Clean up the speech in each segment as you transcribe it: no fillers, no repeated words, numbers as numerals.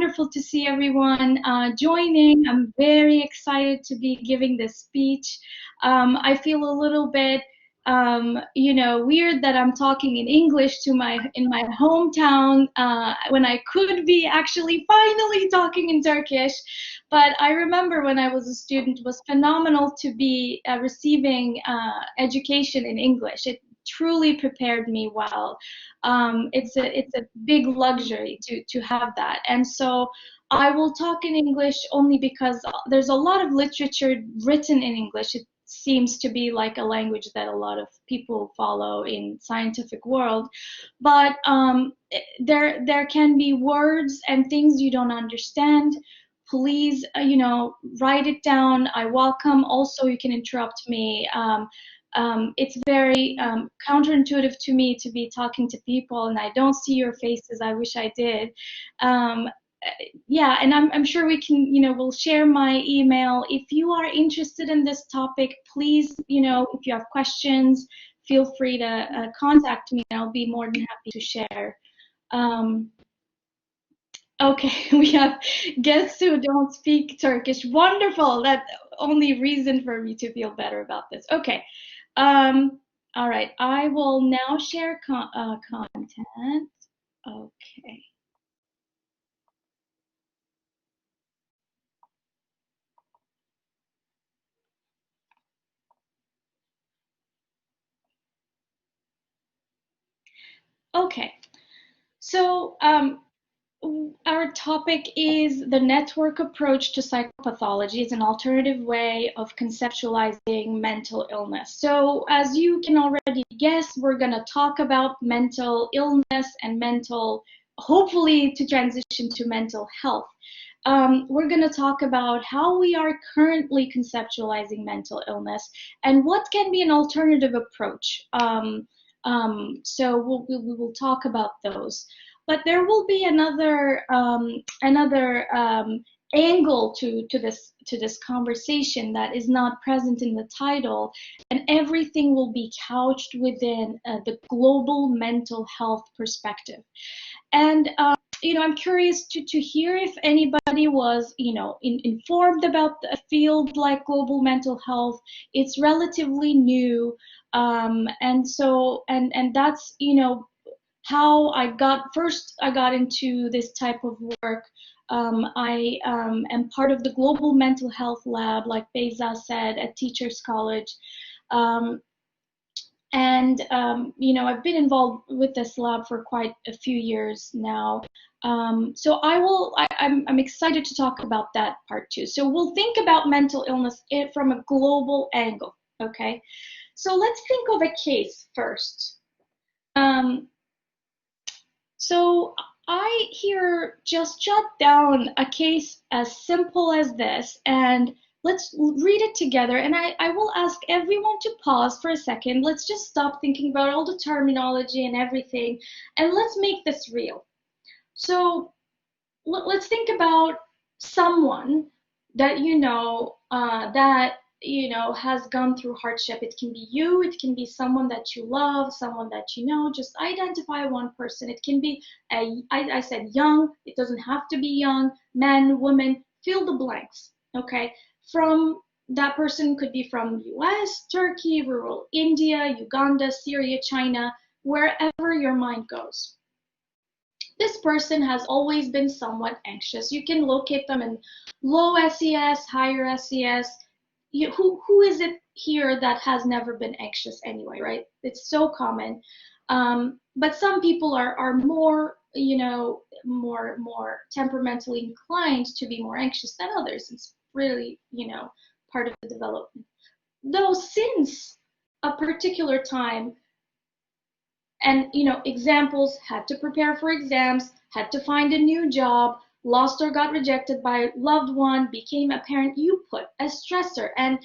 wonderful to see everyone joining. I'm very excited to be giving this speech. I feel a little bit, weird that I'm talking in English in my hometown when I could be actually finally talking in Turkish. But I remember when I was a student, it was phenomenal to be receiving education in English. It truly prepared me well. It's a big luxury to have that. And so I will talk in English only because there's a lot of literature written in English. It seems to be like a language that a lot of people follow in scientific world. But there can be words and things you don't understand. Please, write it down. I welcome. Also, you can interrupt me. It's very counterintuitive to me to be talking to people and I don't see your faces. I wish I did. Yeah, and I'm sure we can, we'll share my email. If you are interested in this topic, please, if you have questions, feel free to contact me and I'll be more than happy to share. Okay, we have guests who don't speak Turkish. Wonderful. That's only reason for me to feel better about this. Okay. All right. I will now share content. Okay. Okay. So, our topic is the network approach to psychopathology is an alternative way of conceptualizing mental illness. So as you can already guess, we're going to talk about mental illness and hopefully to transition to mental health. We're going to talk about how we are currently conceptualizing mental illness and what can be an alternative approach. So we will talk about those. But there will be another angle to this conversation that is not present in the title, and everything will be couched within the global mental health perspective. And I'm curious to hear if anybody was informed about a field like global mental health. It's relatively new, and so that's how I got into this type of work. I am part of the Global Mental Health Lab, like Beyza said, at Teachers College. I've been involved with this lab for quite a few years now. So I'm excited to talk about that part too. So we'll think about mental illness from a global angle, okay? So let's think of a case first. So I here just jot down a case as simple as this, and let's read it together. And I will ask everyone to pause for a second. Let's just stop thinking about all the terminology and everything, and let's make this real. So let's think about someone that has gone through hardship. It can be you, it can be someone that you love, someone that you know. Just identify one person. It can be, I said young, it doesn't have to be young, man, woman, fill the blanks, okay? From that person could be from US, Turkey, rural India, Uganda, Syria, China, wherever your mind goes. This person has always been somewhat anxious. You can locate them in low SES, higher SES. Who is it here that has never been anxious anyway, right? It's so common. But some people are more, more temperamentally inclined to be more anxious than others. It's really, part of the development. Though since a particular time, and, examples, had to prepare for exams, had to find a new job, lost or got rejected by a loved one, became a parent, you put a stressor. And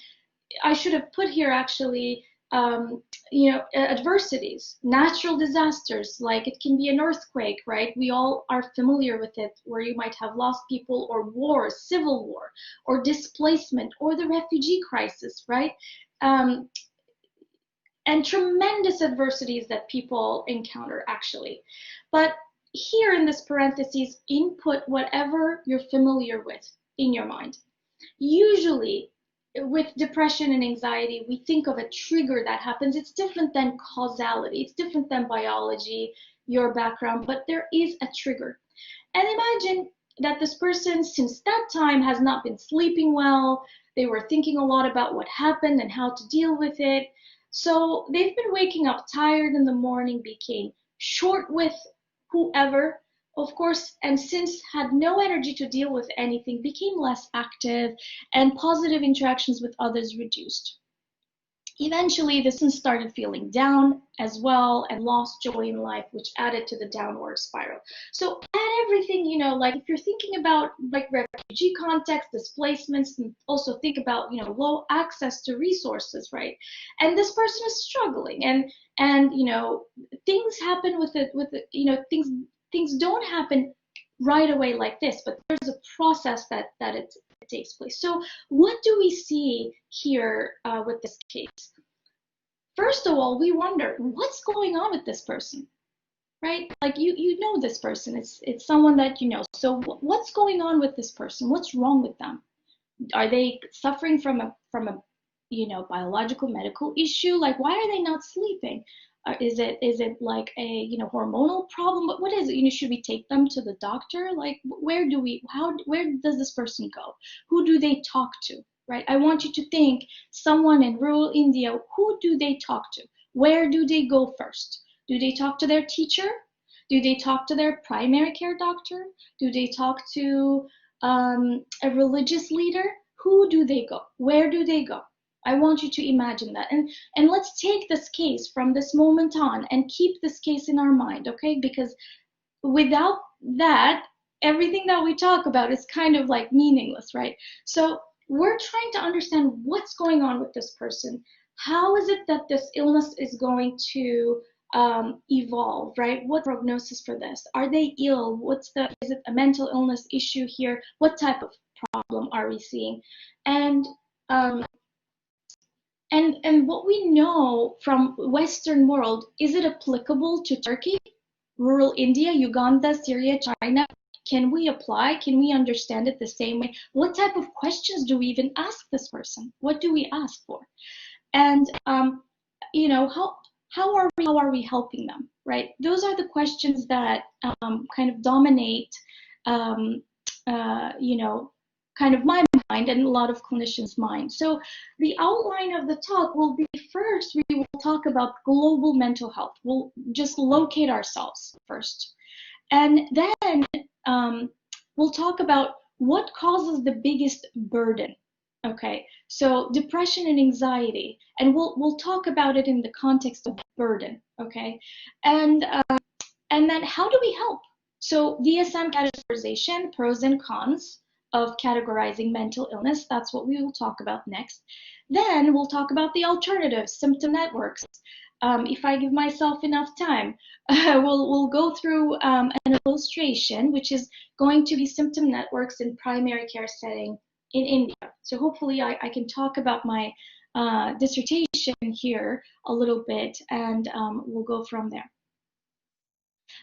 I should have put here actually, adversities, natural disasters, like it can be an earthquake, right? We all are familiar with it, where you might have lost people, or war, civil war, or displacement, or the refugee crisis, right? And tremendous adversities that people encounter actually. But here in this parentheses, input whatever you're familiar with in your mind. Usually, with depression and anxiety, we think of a trigger that happens. It's different than causality. It's different than biology, your background, but there is a trigger. And imagine that this person, since that time, has not been sleeping well. They were thinking a lot about what happened and how to deal with it. So they've been waking up tired in the morning, became short with whoever, of course, and since had no energy to deal with anything, became less active, and positive interactions with others reduced. Eventually, the person started feeling down as well and lost joy in life, which added to the downward spiral. So add everything, you know, like if you're thinking about like refugee context, displacements, and also think about, you know, low access to resources, right? And this person is struggling, and you know, things happen with it, you know, things don't happen right away like this, but there's a process that it takes place. So what do we see here with this case? First of all, we wonder what's going on with this person, right? Like you know this person, it's someone that you know. So what's going on with this person? What's wrong with them? Are they suffering from a you know, biological medical issue? Like, why are they not sleeping? Is it like a, you know, hormonal problem? What is it? You know, should we take them to the doctor? Like, where does this person go? Who do they talk to, right? I want you to think someone in rural India, who do they talk to? Where do they go first? Do they talk to their teacher? Do they talk to their primary care doctor? Do they talk to a religious leader? Who do they go? Where do they go? I want you to imagine that. And let's take this case from this moment on and keep this case in our mind, okay? Because without that, everything that we talk about is kind of like meaningless, right? So we're trying to understand what's going on with this person. How is it that this illness is going to evolve, right? What prognosis for this? Are they ill? Is it a mental illness issue here? What type of problem are we seeing? And what we know from Western world, is it applicable to Turkey, rural India, Uganda, Syria, China? Can we apply? Can we understand it the same way? What type of questions do we even ask this person? What do we ask for? And you know, how are we helping them, right? Those are the questions that kind of dominate you know, kind of my mind and a lot of clinicians' mind. So the outline of the talk will be, first we will talk about global mental health. We'll just locate ourselves first. And then we'll talk about what causes the biggest burden. Okay, so depression and anxiety, and we'll talk about it in the context of burden. Okay, and then how do we help? So DSM categorization, pros and cons of categorizing mental illness. That's what we will talk about next. Then we'll talk about the alternatives, symptom networks. If I give myself enough time, we'll go through an illustration, which is going to be symptom networks in primary care setting in India. So hopefully I can talk about my dissertation here a little bit, and we'll go from there.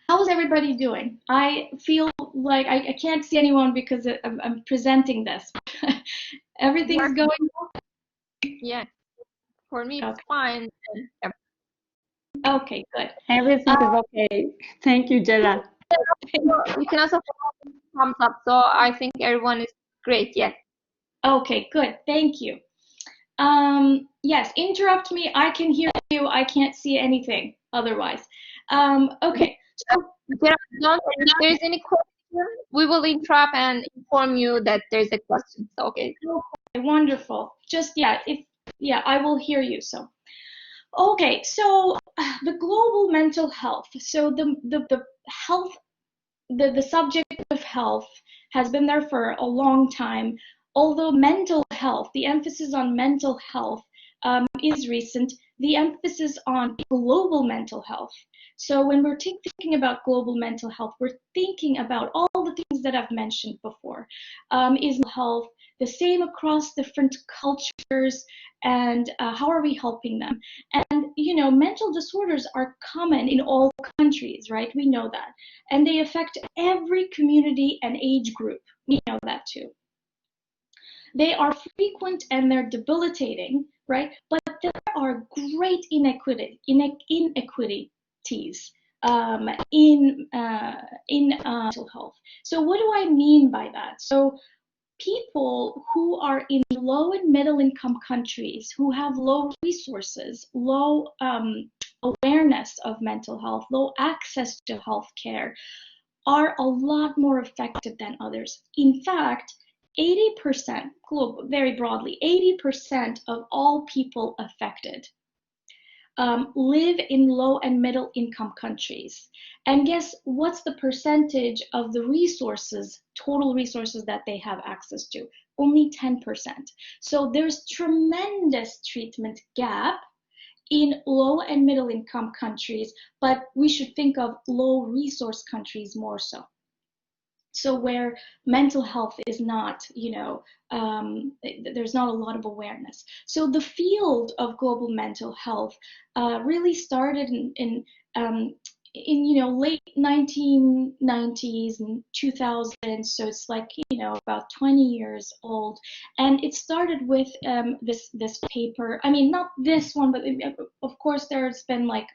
How's everybody doing? I feel like I can't see anyone because I'm presenting this. Everything's going well? Yeah, for me it's fine. Okay, good. Everything is okay. Thank you, Jela. You can also thumbs up, so I think everyone is great. Yes. Okay, good. Thank you. Yes, interrupt me. I can hear you. I can't see anything otherwise. Okay. So, if there's any question, we will interrupt and inform you that there's a question. So, okay. Okay, wonderful. Just I will hear you. So, okay. So the global mental health. So the health, the subject of health has been there for a long time. Although mental health, the emphasis on mental health is recent, the emphasis on global mental health. So when we're thinking about global mental health, we're thinking about all the things that I've mentioned before. Is health the same across different cultures, and how are we helping them? And you know, mental disorders are common in all countries. countries, right? We know that. And they affect every community and age group. We know that too. They are frequent and they're debilitating, right? But there are great inequities in mental health. So what do I mean by that? So people who are in low and middle income countries, who have low resources, low awareness of mental health, low access to health care, are a lot more affected than others. In fact, 80%, very broadly, 80% of all people affected live in low and middle income countries. And guess what's the percentage of the resources, total resources that they have access to? Only 10%. So there's tremendous treatment gap in low and middle income countries, but we should think of low resource countries more so. So where mental health is not, there's not a lot of awareness. So the field of global mental health really started in late 1990s and 2000s. So it's like, about 20 years old. And it started with this paper. I mean, not this one, but of course there's been like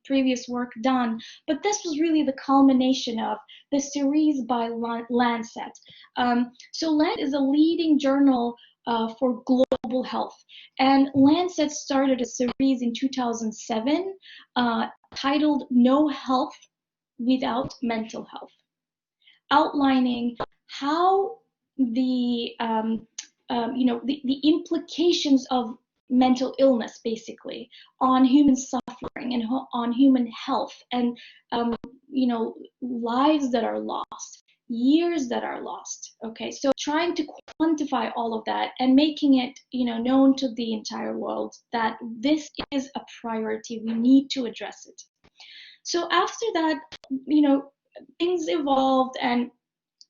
previous work done. But this was really the culmination of the series by Lancet. So Lancet is a leading journal for global health. And Lancet started a series in 2007 titled No Health Without Mental Health, outlining how the implications of mental illness basically on human suffering and on human health, and lives that are lost, years that are lost. Okay, so trying to quantify all of that and making it known to the entire world that this is a priority, we need to address it. So after that, things evolved, and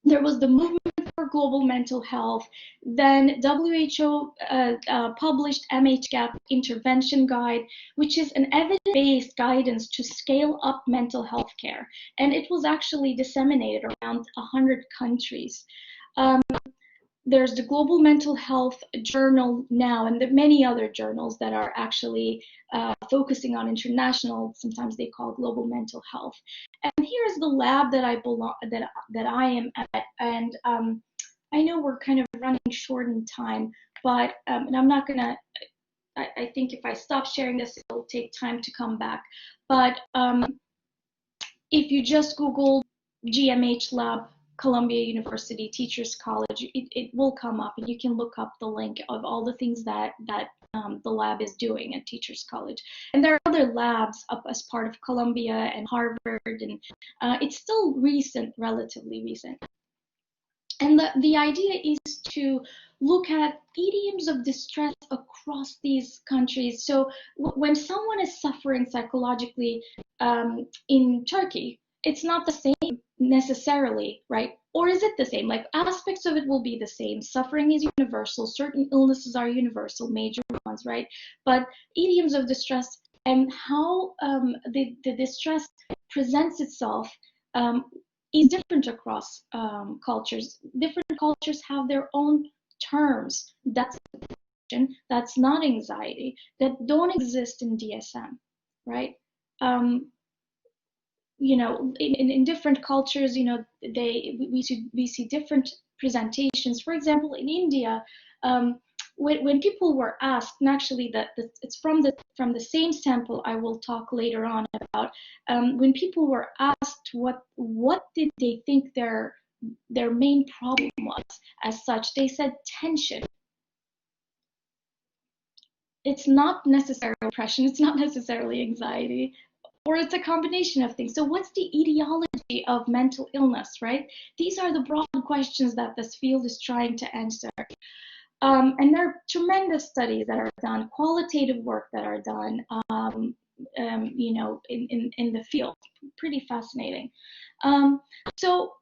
there was the movement for global mental health. Then WHO published MHGAP Intervention Guide, which is an evidence-based guidance to scale up mental health care. And it was actually disseminated around 100 countries. There's the Global Mental Health Journal now, and there are many other journals that are actually focusing on international, sometimes they call global mental health. And here's the lab that I am at, and I know we're kind of running short in time, but and I'm not gonna. I think if I stop sharing this, it'll take time to come back. But if you just Google GMH Lab, Columbia University Teachers College, it will come up, and you can look up the link of all the things that the lab is doing at Teachers College. And there are other labs up as part of Columbia and Harvard, and it's still recent, relatively recent. And the idea is to look at idioms of distress across these countries. So when someone is suffering psychologically in Turkey, it's not the same necessarily, right? Or is it the same? Like, aspects of it will be the same. Suffering is universal. Certain illnesses are universal, major ones, right? But idioms of distress and how the distress presents itself is different across cultures. Different cultures have their own terms. That's depression, that's not anxiety, that don't exist in DSM, right? In different cultures, we see different presentations. For example, in India, when people were asked, and actually it's from the same sample I will talk later on about, when people were asked what did they think their main problem was as such, they said tension. It's not necessarily depression, it's not necessarily anxiety, or it's a combination of things. So what's the etiology of mental illness, right? These are the broad questions that this field is trying to answer. And there are tremendous studies that are done, qualitative work that are done, in the field. Pretty fascinating. So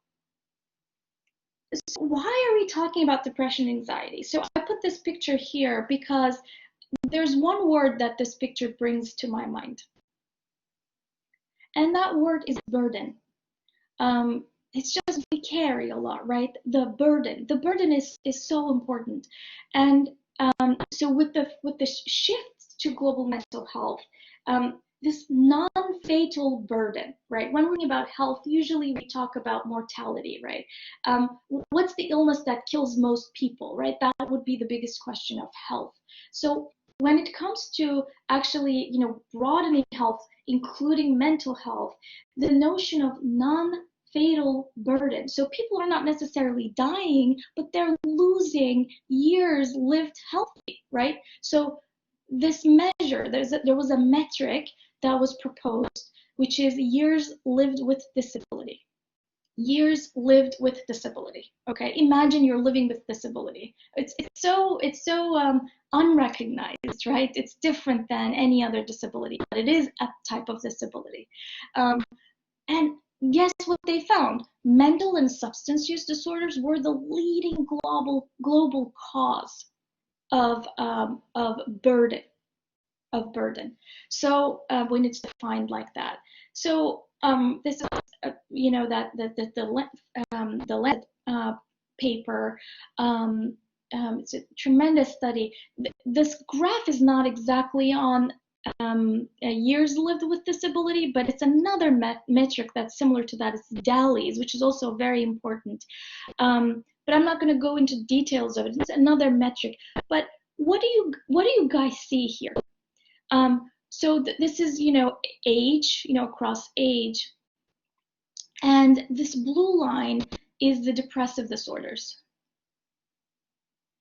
why are we talking about depression and anxiety? So I put this picture here because there's one word that this picture brings to my mind. and that word is burden. It's just we carry a lot, right? The burden is so important, and so with the shift to global mental health, this non-fatal burden, right? When we're talking about health, usually we talk about mortality, right? What's the illness that kills most people, right? That would be the biggest question of health. So when it comes to actually, broadening health, including mental health, the notion of non-fatal burden. So people are not necessarily dying, but they're losing years lived healthy, right? So this measure, there was a metric that was proposed, which is years lived with disability. Years lived with disability. Okay, imagine you're living with disability. It's so unrecognized, right? It's different than any other disability, but it is a type of disability. And guess what they found? Mental and substance use disorders were the leading global cause of burden. So when it's defined like that. So this is that the Latent paper. It's a tremendous study. This graph is not exactly on years lived with disability, but it's another metric that's similar to that. It's DALYs, which is also very important. But I'm not going to go into details of it. It's another metric. But what do you guys see here? So this is age, across age, and this blue line is the depressive disorders.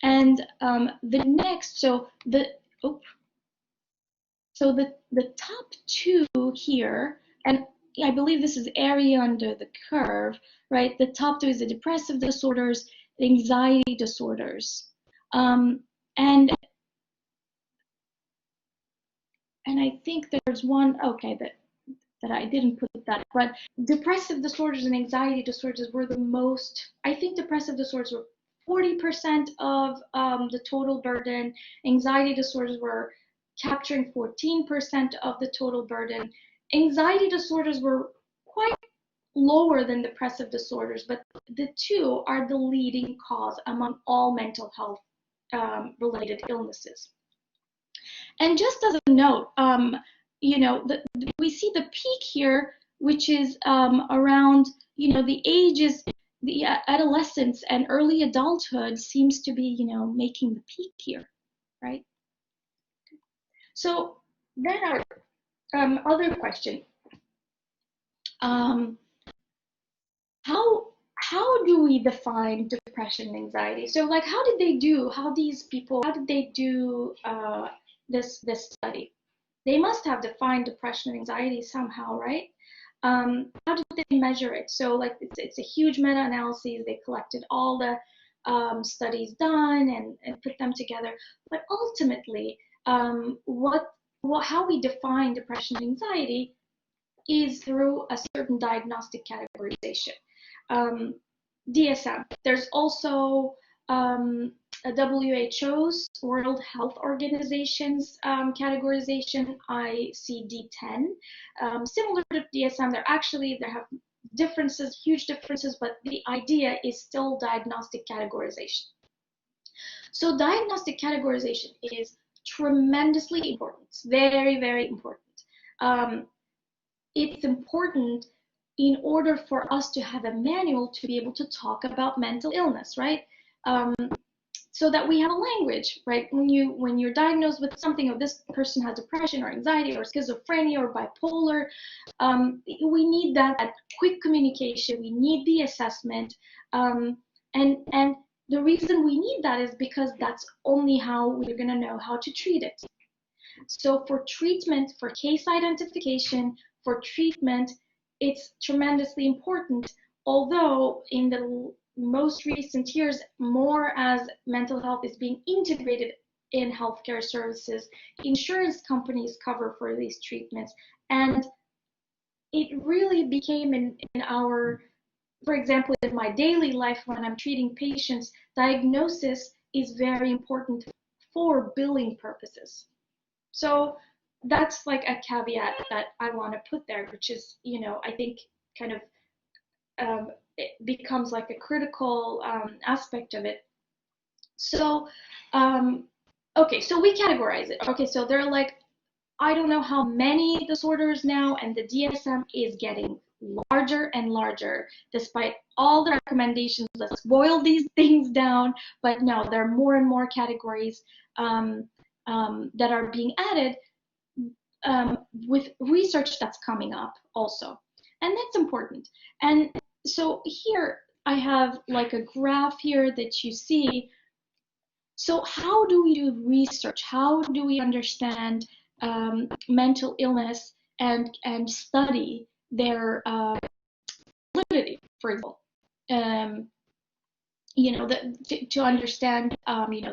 And the next, so the top two here, and I believe this is area under the curve, right? The top two is the depressive disorders, the anxiety disorders, and I think there's one, okay, that I didn't put that, but depressive disorders and anxiety disorders were the most, I think depressive disorders were 40% of the total burden. Anxiety disorders were capturing 14% of the total burden. Anxiety disorders were quite lower than depressive disorders, but the two are the leading cause among all mental health related illnesses. And just as a note, we see the peak here, which is around, the ages, the adolescence and early adulthood seems to be, making the peak here, right? So then our other question, how do we define depression and anxiety? So like, how did they do this study? They must have defined depression and anxiety somehow, right? How did they measure it? So like it's a huge meta-analysis. They collected all the studies done and put them together. But ultimately, how we define depression and anxiety is through a certain diagnostic categorization. DSM. There's also WHO's World Health Organization's categorization, ICD-10. Similar to DSM, there have differences, huge differences, but the idea is still diagnostic categorization. So diagnostic categorization is tremendously important. It's very, very important. It's important in order for us to have a manual to be able to talk about mental illness, right? So that we have a language, right? When you're diagnosed with something, or this person has depression or anxiety or schizophrenia or bipolar, we need that quick communication. We need the assessment, and the reason we need that is because that's only how we're going to know how to treat it. So for treatment, for case identification, for treatment, it's tremendously important. Although in the most recent years, more as mental health is being integrated in healthcare services, insurance companies cover for these treatments, and it really became in our, for example, in my daily life when I'm treating patients, diagnosis is very important for billing purposes. So that's like a caveat that I want to put there, which is, I think kind of it becomes like a critical aspect of it. So, okay, so we categorize it. Okay, so there are like, I don't know how many disorders now, and the DSM is getting larger and larger, despite all the recommendations. Let's boil these things down. But no, there are more and more categories that are being added with research that's coming up also. And that's important. And so here I have like a graph here that you see. So how do we do research? How do we understand mental illness and study their validity, for example? To understand,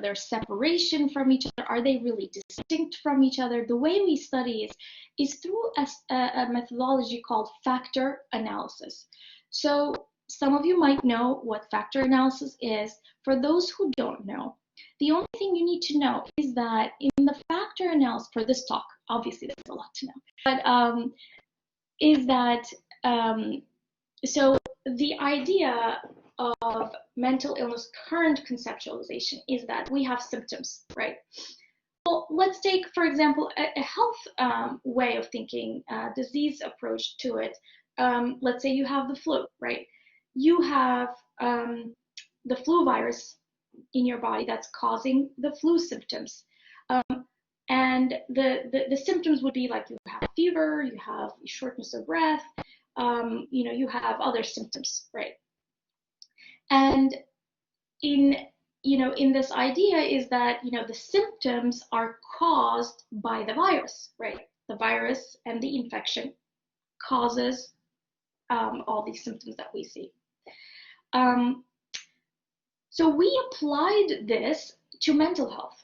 their separation from each other. Are they really distinct from each other? The way we study is through a methodology called factor analysis. So some of you might know what factor analysis is. For those who don't know, the only thing you need to know is that in the factor analysis, for this talk, obviously there's a lot to know, but is that, so the idea of mental illness current conceptualization is that we have symptoms, right? Well, let's take, for example, a health way of thinking, disease approach to it. Let's say you have the flu, right? You have the flu virus in your body that's causing the flu symptoms. And the symptoms would be like you have fever, you have shortness of breath, you have other symptoms, right? And in this idea is that, the symptoms are caused by the virus, right? The virus and the infection causes all these symptoms that we see. So we applied this to mental health.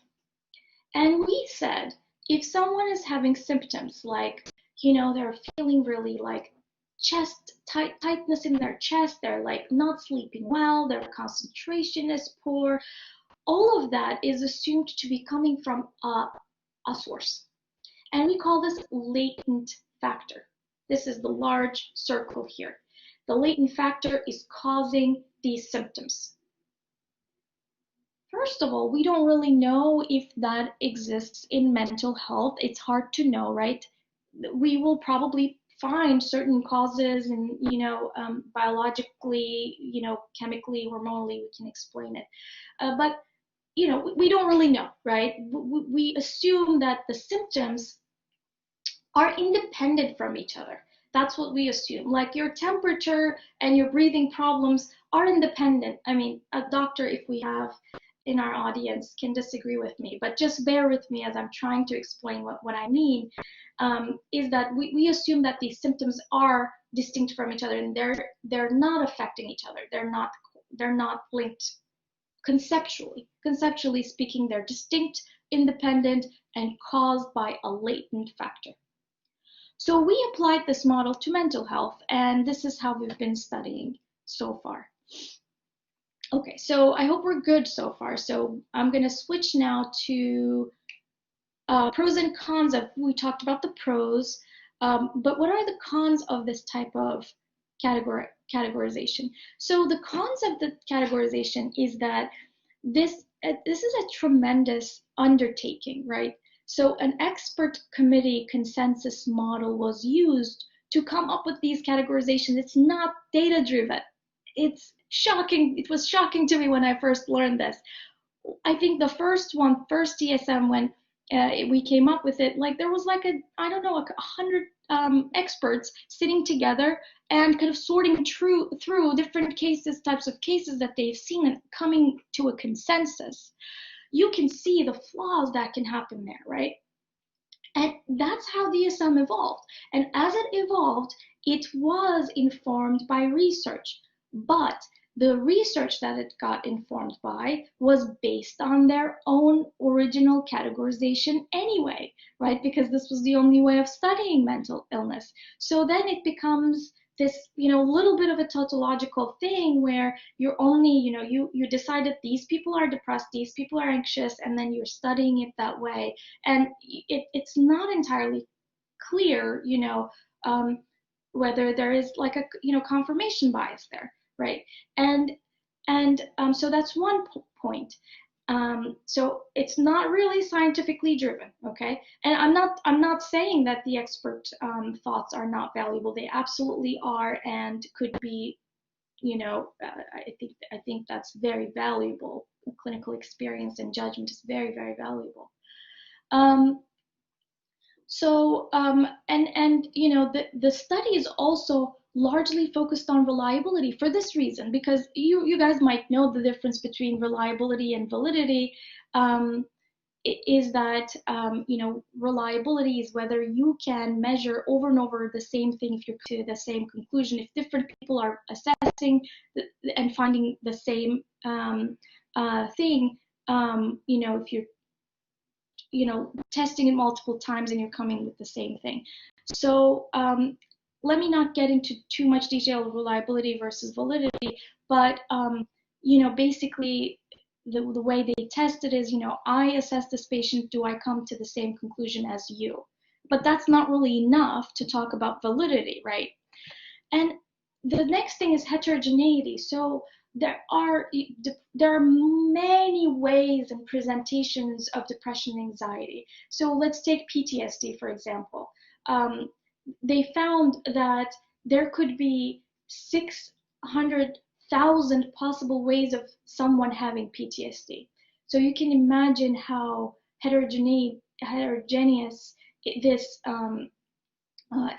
And we said, if someone is having symptoms like, they're feeling really like chest tightness in their chest, they're like not sleeping well, their concentration is poor, all of that is assumed to be coming from a source. And we call this latent factor. This is the large circle here. The latent factor is causing these symptoms. First of all, we don't really know if that exists in mental health. It's hard to know, right? We will probably find certain causes and, biologically, chemically, hormonally, we can explain it. But, we don't really know, right? We assume that the symptoms are independent from each other. That's what we assume. Like your temperature and your breathing problems are independent. I mean, a doctor, if we have in our audience, can disagree with me, but just bear with me as I'm trying to explain what I mean, is that we assume that these symptoms are distinct from each other and they're not affecting each other. They're not linked conceptually. Conceptually speaking, they're distinct, independent, and caused by a latent factor. So we applied this model to mental health, and this is how we've been studying so far. Okay, so I hope we're good so far. So I'm going to switch now to pros and cons of, we talked about the pros, but what are the cons of this type of categorization? So the cons of the categorization is that this is a tremendous undertaking, right? So an expert committee consensus model was used to come up with these categorizations. It's not data-driven. It's shocking. It was shocking to me when I first learned this. I think the first DSM, when we came up with it, like there was like 100 experts sitting together and kind of sorting through different types of cases that they've seen and coming to a consensus. You can see the flaws that can happen there, right? And that's how DSM evolved. And as it evolved, it was informed by research. But the research that it got informed by was based on their own original categorization anyway, right? Because this was the only way of studying mental illness. So then it becomes this, little bit of a tautological thing where you're only, you decide that these people are depressed, these people are anxious, and then you're studying it that way. And it's not entirely clear, whether there is like a, confirmation bias there, right? And so that's one point. So it's not really scientifically driven, okay? And I'm not saying that the expert thoughts are not valuable. They absolutely are, and could be, I think that's very valuable. Clinical experience and judgment is very, very valuable. The study is also largely focused on reliability for this reason, because you guys might know the difference between reliability and validity. Is that reliability is whether you can measure over and over the same thing if you're to the same conclusion. If different people are assessing and finding the same thing, if you're testing it multiple times and you're coming with the same thing. So let me not get into too much detail of reliability versus validity, but basically the way they test it is, I assess this patient, do I come to the same conclusion as you? But that's not really enough to talk about validity, right? And the next thing is heterogeneity. So there are many ways and presentations of depression and anxiety. So let's take PTSD, for example. They found that there could be 600,000 possible ways of someone having PTSD. So you can imagine how heterogeneous this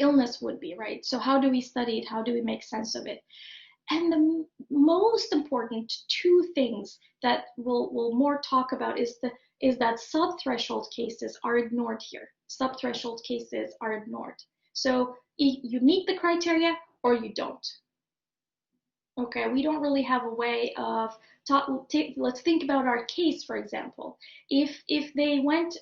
illness would be, right? So how do we study it? How do we make sense of it? And the most important two things that we'll more talk about is that subthreshold cases are ignored here. Subthreshold cases are ignored. So you meet the criteria or you don't. Okay, we don't really have a way of let's think about our case, for example. If they went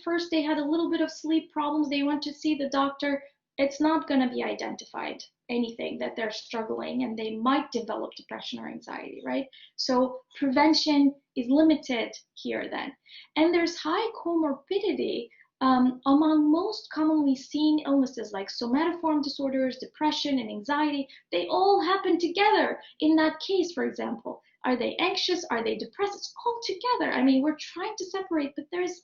first, they had a little bit of sleep problems, they went to see the doctor, it's not going to be identified anything that they're struggling, and they might develop depression or anxiety, right? So prevention is limited here then. And there's high comorbidity among most commonly seen illnesses like somatoform disorders, depression, and anxiety. They all happen together in that case, for example. Are they anxious? Are they depressed? It's all together. I mean, we're trying to separate, but there's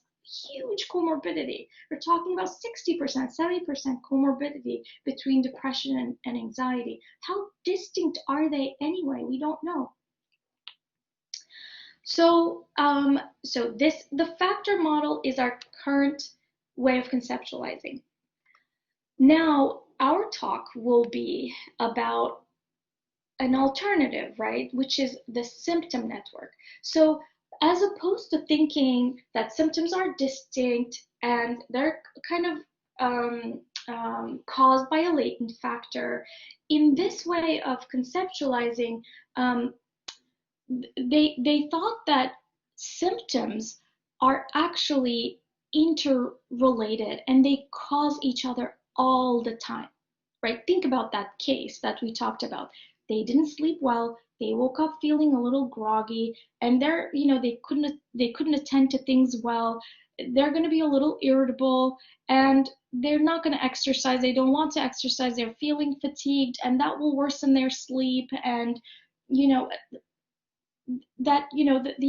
huge comorbidity. We're talking about 60%, 70% comorbidity between depression and anxiety. How distinct are they anyway? We don't know. So, the factor model is our current way of conceptualizing. Now, our talk will be about an alternative, right, which is the symptom network. So as opposed to thinking that symptoms are distinct and they're kind of caused by a latent factor, in this way of conceptualizing, they thought that symptoms are actually interrelated and they cause each other all the time, right? Think about that case that we talked about. They didn't sleep well, they woke up feeling a little groggy, and they couldn't attend to things well. They're going to be a little irritable, and they're not going to exercise. They don't want to exercise. They're feeling fatigued, and that will worsen their sleep. And the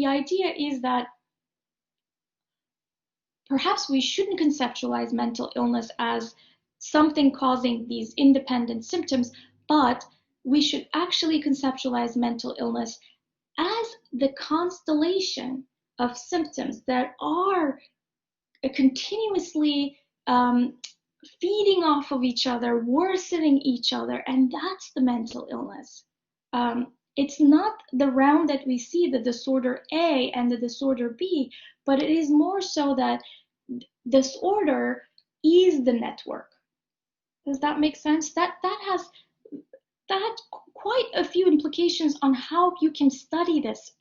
idea is that perhaps we shouldn't conceptualize mental illness as something causing these independent symptoms, but we should actually conceptualize mental illness as the constellation of symptoms that are continuously feeding off of each other, worsening each other, and that's the mental illness. It's not the round that we see, the disorder A and the disorder B, but it is more so that disorder is the network. Does that make sense? That has quite a few implications on how you can study this,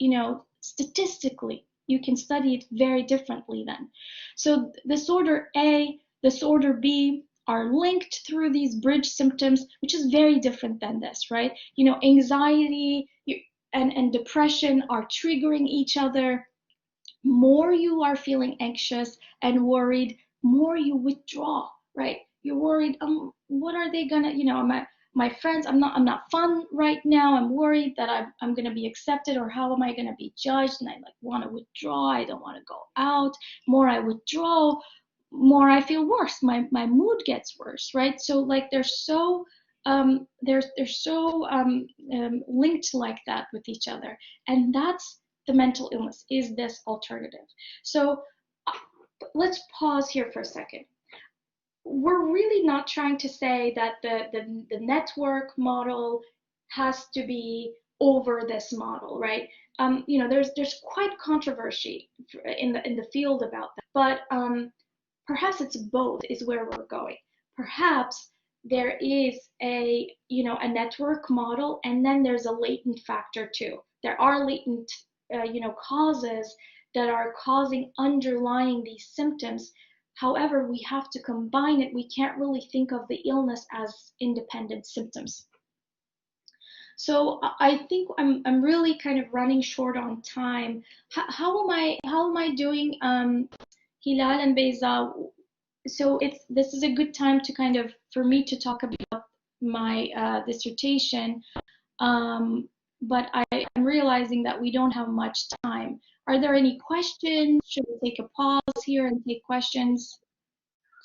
statistically. You can study it very differently then. So disorder A, disorder B are linked through these bridge symptoms, which is very different than this, right? You know, anxiety and depression are triggering each other. More you are feeling anxious and worried, more you withdraw, right? You're worried, what are they gonna, you know, my friends, I'm not fun right now. I'm worried that I'm gonna be accepted, or how am I gonna be judged? And I like want to withdraw. I don't want to go out. More I withdraw, more I feel worse. My mood gets worse, right? So like they're so linked like that with each other, and that's the mental illness, is this alternative. So let's pause here for a second. We're really not trying to say that the network model has to be over this model, right? You know, there's quite controversy in the field about that, but perhaps it's both is where we're going. Perhaps there is a network model, and then there's a latent factor too. There are latent causes that are causing underlying these symptoms. However, we have to combine it. We can't really think of the illness as independent symptoms. So I think I'm really kind of running short on time. How am I doing, Hilal and Beyza? So this is a good time to kind of for me to talk about my dissertation. But I'm realizing that we don't have much time. Are there any questions? Should we take a pause here and take questions?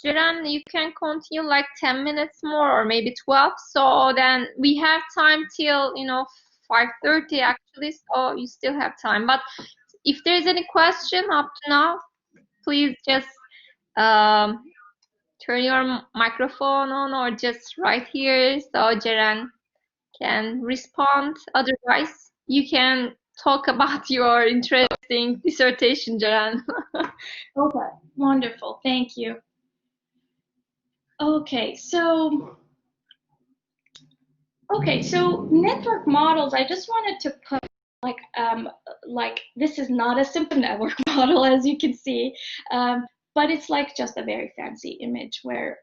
Ceren, you can continue like 10 minutes more or maybe 12. So then we have time till, 5:30 actually. So you still have time. But if there's any question up to now, please just turn your microphone on or just right here so Ceren can respond. Otherwise, you can talk about your interesting dissertation, Ceren. Okay, wonderful. Thank you. Okay, so network models, I just wanted to put like this is not a symptom network model, as you can see, but it's like just a very fancy image where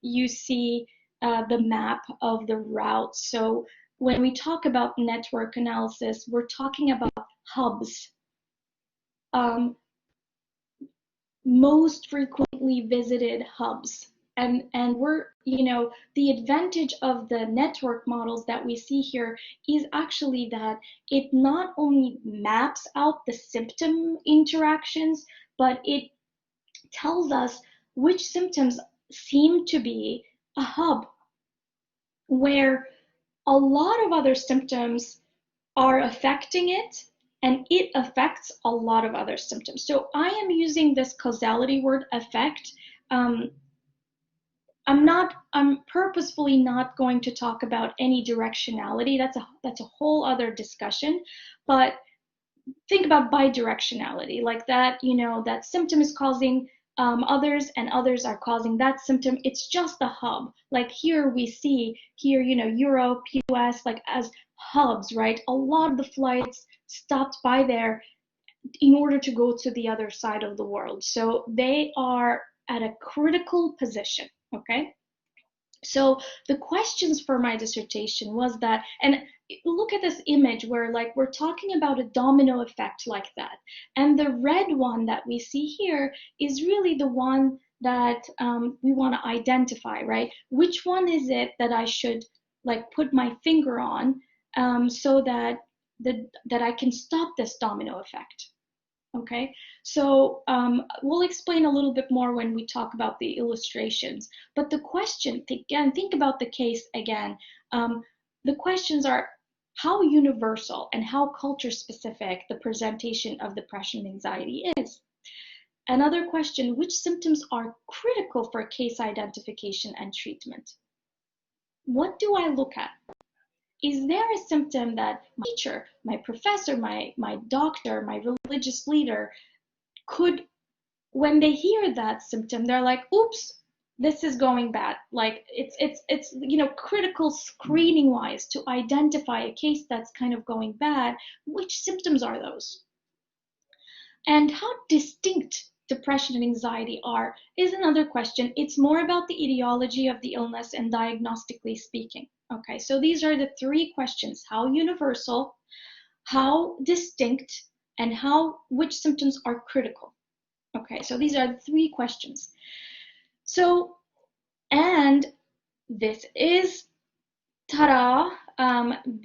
you see the map of the route. So when we talk about network analysis, we're talking about hubs. Most frequently visited hubs. And we're, the advantage of the network models that we see here is actually that it not only maps out the symptom interactions, but it tells us which symptoms seem to be a hub where a lot of other symptoms are affecting it, and it affects a lot of other symptoms. So I am using this causality word, affect. I'm purposefully not going to talk about any directionality. That's a whole other discussion. But think about bidirectionality, like that, that symptom is causing others, and others are causing that symptom. It's just a hub. Like here we see here, Europe, US, like as hubs, right? A lot of the flights stopped by there in order to go to the other side of the world. So they are at a critical position, okay? So the questions for my dissertation was that, and look at this image where like we're talking about a domino effect like that. And the red one that we see here is really the one that we want to identify, right? Which one is it that I should like put my finger on so that I can stop this domino effect? Okay, so we'll explain a little bit more when we talk about the illustrations. But the question, again, think about the case again. The questions are how universal and how culture specific the presentation of depression and anxiety is. Another question, which symptoms are critical for case identification and treatment? What do I look at? Is there a symptom that my teacher, my professor, my doctor, my religious leader could, when they hear that symptom, they're like, oops, this is going bad. Like it's critical screening wise to identify a case that's kind of going bad. Which symptoms are those? And how distinct depression and anxiety are is another question. It's more about the etiology of the illness and diagnostically speaking. Okay, so these are the three questions: how universal, how distinct, and which symptoms are critical. Okay, so these are the three questions. So, and this is, ta-da,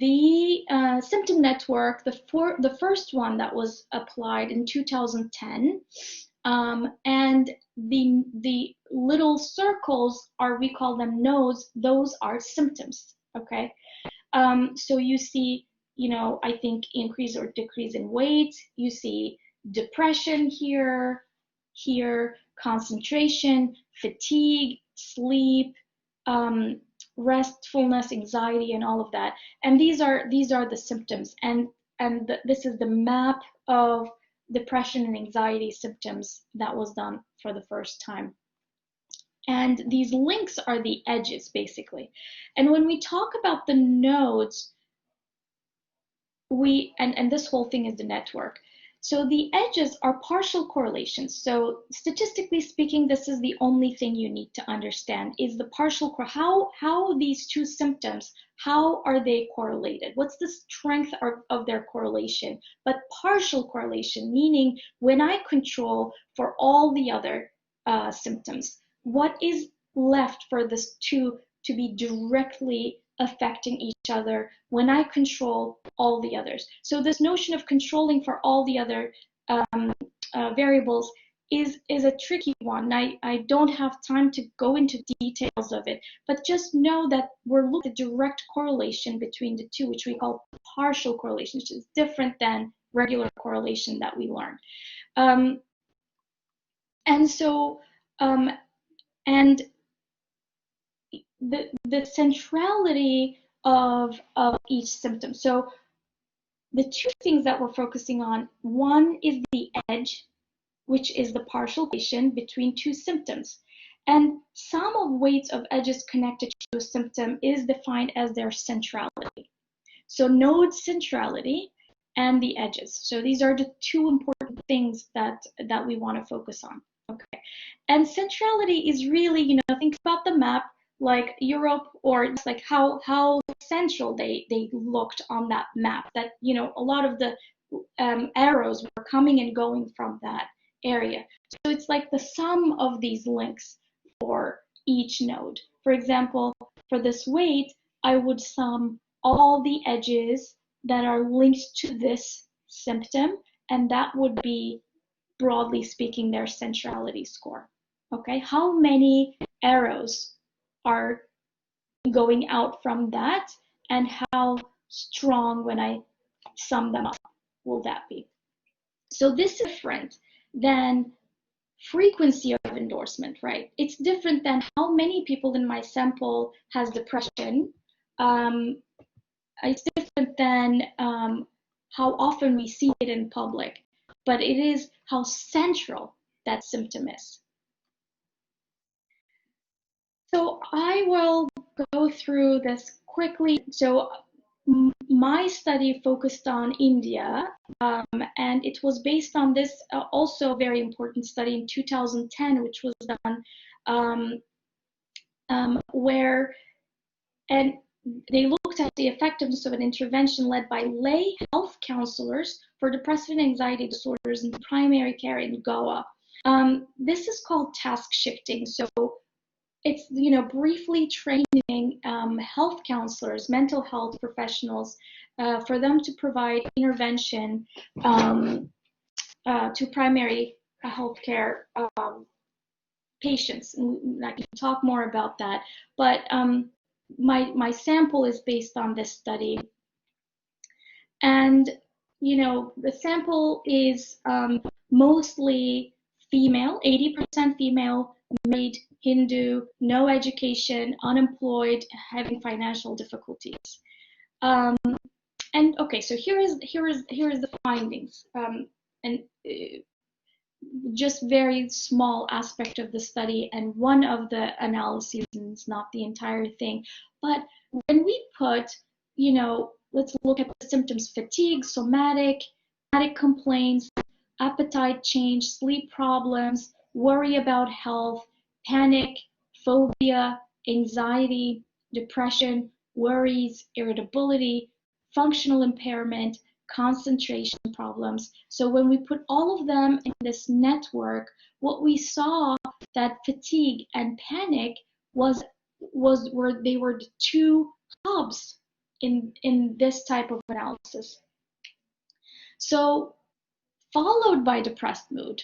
the symptom network, the first one that was applied in 2010, and the little circles we call them nodes, those are symptoms, okay? So you see, I think increase or decrease in weight, you see depression here, concentration, fatigue, sleep, restfulness, anxiety, and all of that. And these are the symptoms. And this is the map of depression and anxiety symptoms that was done for the first time. And these links are the edges, basically. And when we talk about the nodes, and this whole thing is the network. So the edges are partial correlations. So statistically speaking, this is the only thing you need to understand is the partial, how these two symptoms, how are they correlated? What's the strength of their correlation? But partial correlation, meaning when I control for all the other symptoms, what is left for this two to be directly affecting each other when I control all the others? So this notion of controlling for all the other variables is a tricky one. I don't have time to go into details of it, but just know that we're looking at the direct correlation between the two, which we call partial correlation, which is different than regular correlation that we learn. And so, and the centrality of each symptom. So the two things that we're focusing on, one is the edge, which is the partial correlation between two symptoms. And sum of weights of edges connected to a symptom is defined as their centrality. So node centrality and the edges. So these are the two important things that we want to focus on. Okay. And centrality is really, think about the map, like Europe, or just like how central they looked on that map, that a lot of the arrows were coming and going from that area. So it's like the sum of these links for each node. For example, for this weight, I would sum all the edges that are linked to this symptom, and that would be, broadly speaking, their centrality score. Okay, how many arrows are going out from that, and how strong, when I sum them up, will that be? So this is different than frequency of endorsement, right? It's different than how many people in my sample has depression. It's different than how often we see it in public, but it is how central that symptom is. So I will go through this quickly. So my study focused on India, and it was based on this also very important study in 2010, which was done where they looked at the effectiveness of an intervention led by lay health counselors for depressive and anxiety disorders in primary care in Goa. This is called task shifting. So it's, briefly training health counselors, mental health professionals, for them to provide intervention to primary healthcare patients. And I can talk more about that, but my sample is based on this study. And, the sample is mostly female, 80% female, married, Hindu, no education, unemployed, having financial difficulties. And okay, so here is the findings, and just very small aspect of the study and one of the analyses, not the entire thing. But when we put, let's look at the symptoms: fatigue, somatic complaints, appetite change, sleep problems, worry about health, panic, phobia, anxiety, depression, worries, irritability, functional impairment, concentration problems. So when we put all of them in this network, what we saw that fatigue and panic were the two hubs in this type of analysis. So followed by depressed mood,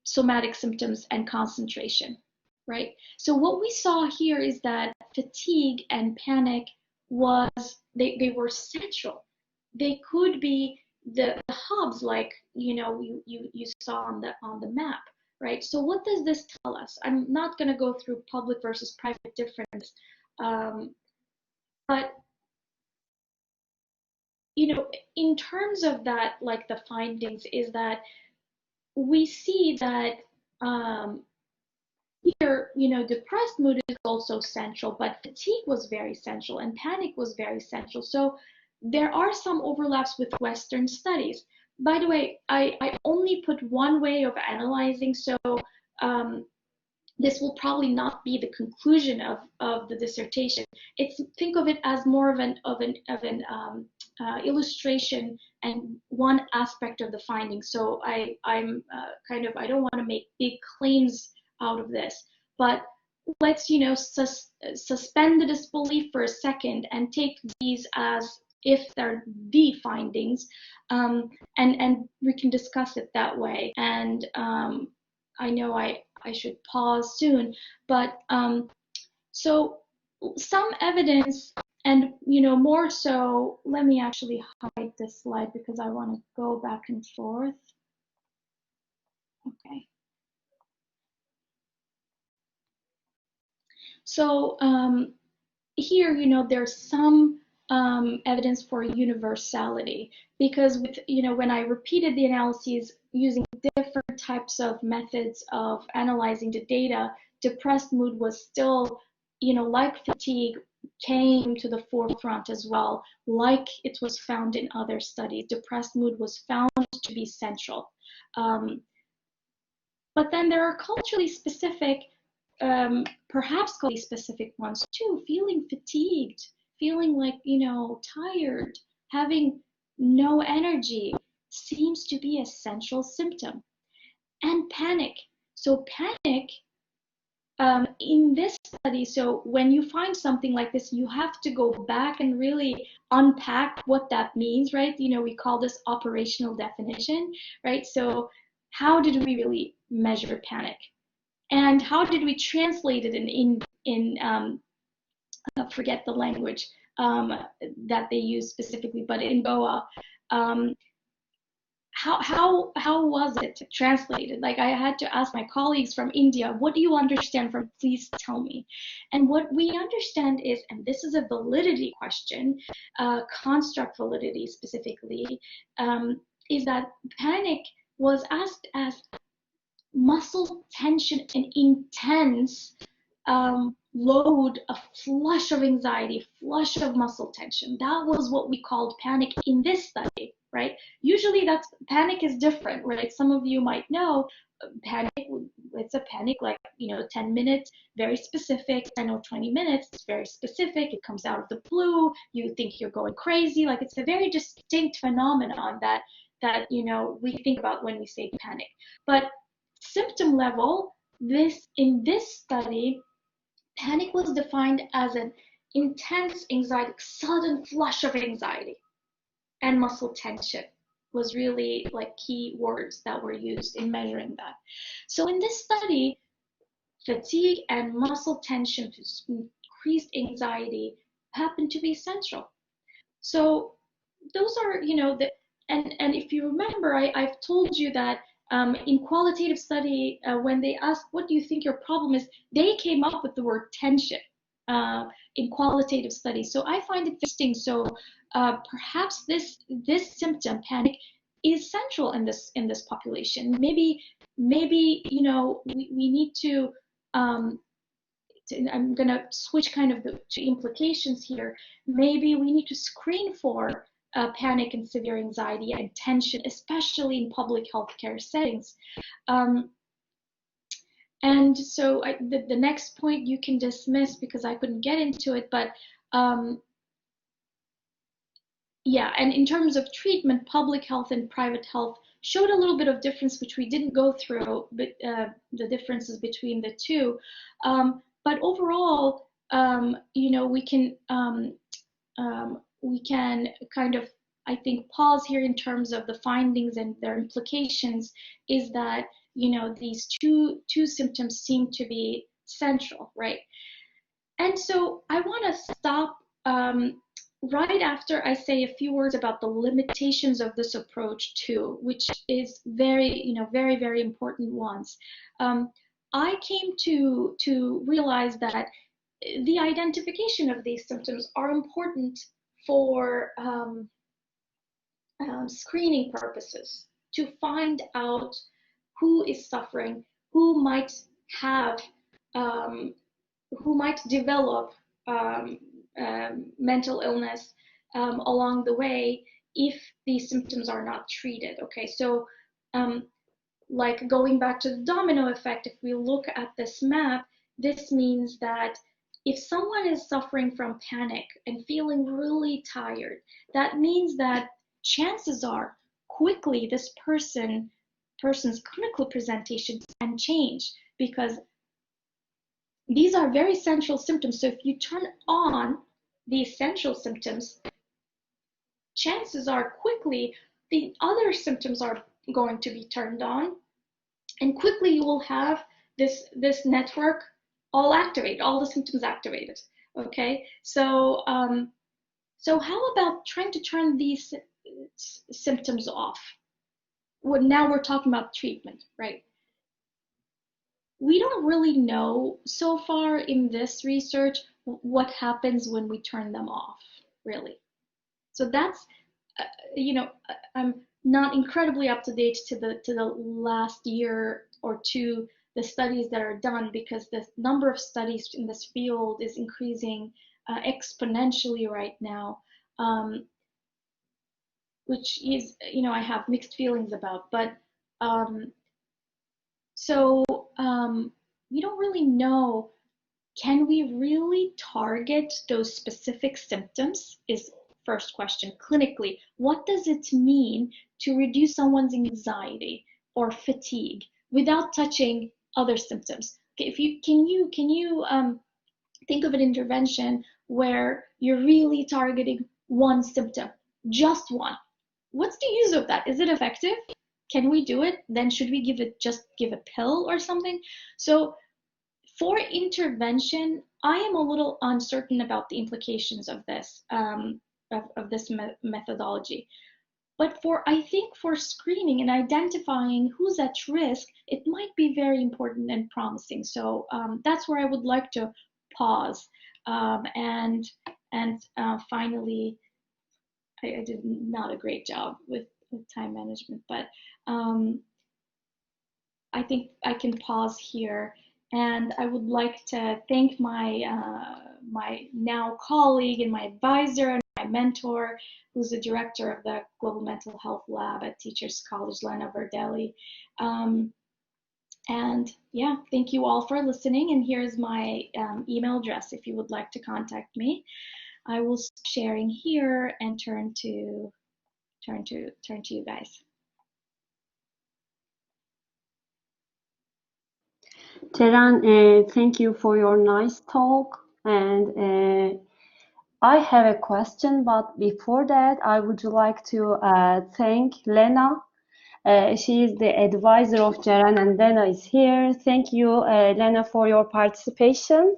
somatic symptoms, and concentration, right? So what we saw here is that fatigue and panic they were central. They could be the hubs, like you saw on the map, right? So what does this tell us? I'm not going to go through public versus private difference, but in terms of that, like the findings is that we see that here, depressed mood is also central, but fatigue was very central and panic was very central. So there are some overlaps with Western studies. By the way, I only put one way of analyzing, so this will probably not be the conclusion of the dissertation. Think of it as more of an illustration and one aspect of the findings. So I don't want to make big claims out of this, but let's suspend the disbelief for a second and take these as if they're the findings, and we can discuss it that way. And I know I should pause soon, but so some evidence, and more so, let me actually hide this slide because I want to go back and forth. Okay. So here, there's some evidence for universality, because when I repeated the analyses using different types of methods of analyzing the data, depressed mood was still, like fatigue, came to the forefront as well, like it was found in other studies. Depressed mood was found to be central. But then there are culturally specific, perhaps culturally specific ones too, feeling fatigued, feeling like, tired, having no energy seems to be a central symptom. And panic. So panic, in this study, so when you find something like this, you have to go back and really unpack what that means, right? We call this operational definition, right? So how did we really measure panic? And how did we translate it in I forget the language that they use specifically, but in Goa, how was it translated? Like, I had to ask my colleagues from India, what do you understand from, please tell me. And what we understand is, and this is a validity question, construct validity specifically, is that panic was asked as muscle tension and intense load, a flush of anxiety, flush of muscle tension. That was what we called panic in this study, right? Usually panic is different, right? Some of you might know panic, it's a panic like, 10 minutes, very specific. I know 20 minutes, it's very specific. It comes out of the blue. You think you're going crazy. Like, it's a very distinct phenomenon that we think about when we say panic. But symptom level, in this study, panic was defined as an intense anxiety, sudden flush of anxiety, and muscle tension was really like key words that were used in measuring that. So in this study, fatigue and muscle tension, increased anxiety, happened to be central. So those are, and if you remember, I've told you that in qualitative study, when they asked, what do you think your problem is, they came up with the word tension in qualitative study. So I find it interesting. So perhaps this symptom, panic, is central in this population. Maybe we need to, I'm going to switch kind of to implications here. Maybe we need to screen for panic and severe anxiety and tension, especially in public healthcare settings. And so the next point you can dismiss because I couldn't get into it, but yeah, and in terms of treatment, public health and private health showed a little bit of difference, which we didn't go through, but the differences between the two. But overall, you know, we can kind of, I think, pause here in terms of the findings and their implications, is that, you know, these two symptoms seem to be central, right? And so I want to stop right after I say a few words about the limitations of this approach too, which is very, you know, very, very important ones. I came to realize that the identification of these symptoms are important for screening purposes, to find out who is suffering, who might have, who might develop mental illness along the way if these symptoms are not treated. Okay, so like going back to the domino effect, if we look at this map, this means that if someone is suffering from panic and feeling really tired, that means that chances are quickly this person's clinical presentation can change, because these are very central symptoms. So if you turn on the essential symptoms, chances are quickly the other symptoms are going to be turned on, and quickly you will have this network all activated, all the symptoms activated. Okay, so so how about trying to turn these symptoms off? Well, now we're talking about treatment, right? We don't really know so far in this research what happens when we turn them off, really. So that's, you know, I'm not incredibly up to date to the last year or two, the studies that are done, because the number of studies in this field is increasing exponentially right now, which is, you know, I have mixed feelings about. But so we don't really know, can we really target those specific symptoms, is first question. Clinically, what does it mean to reduce someone's anxiety or fatigue without touching other symptoms? Okay, if you can you think of an intervention where you're really targeting one symptom, just one. What's the use of that? Is it effective? Can we do it? Then should we just give a pill or something? So for intervention, I am a little uncertain about the implications of this methodology. But I think for screening and identifying who's at risk, it might be very important and promising. So that's where I would like to pause. And finally, I did not a great job with time management, but I think I can pause here. And I would like to thank my my now colleague and my advisor and my mentor, who's the director of the Global Mental Health Lab at Teachers College, Lena Verdelli. And yeah, thank you all for listening. And here's my email address if you would like to contact me. I will stop sharing here and turn to you guys. Ceren, thank you for your nice talk. And I have a question, but before that, I would like to thank Lena. She is the advisor of Ceren, and Lena is here. Thank you, Lena, for your participation.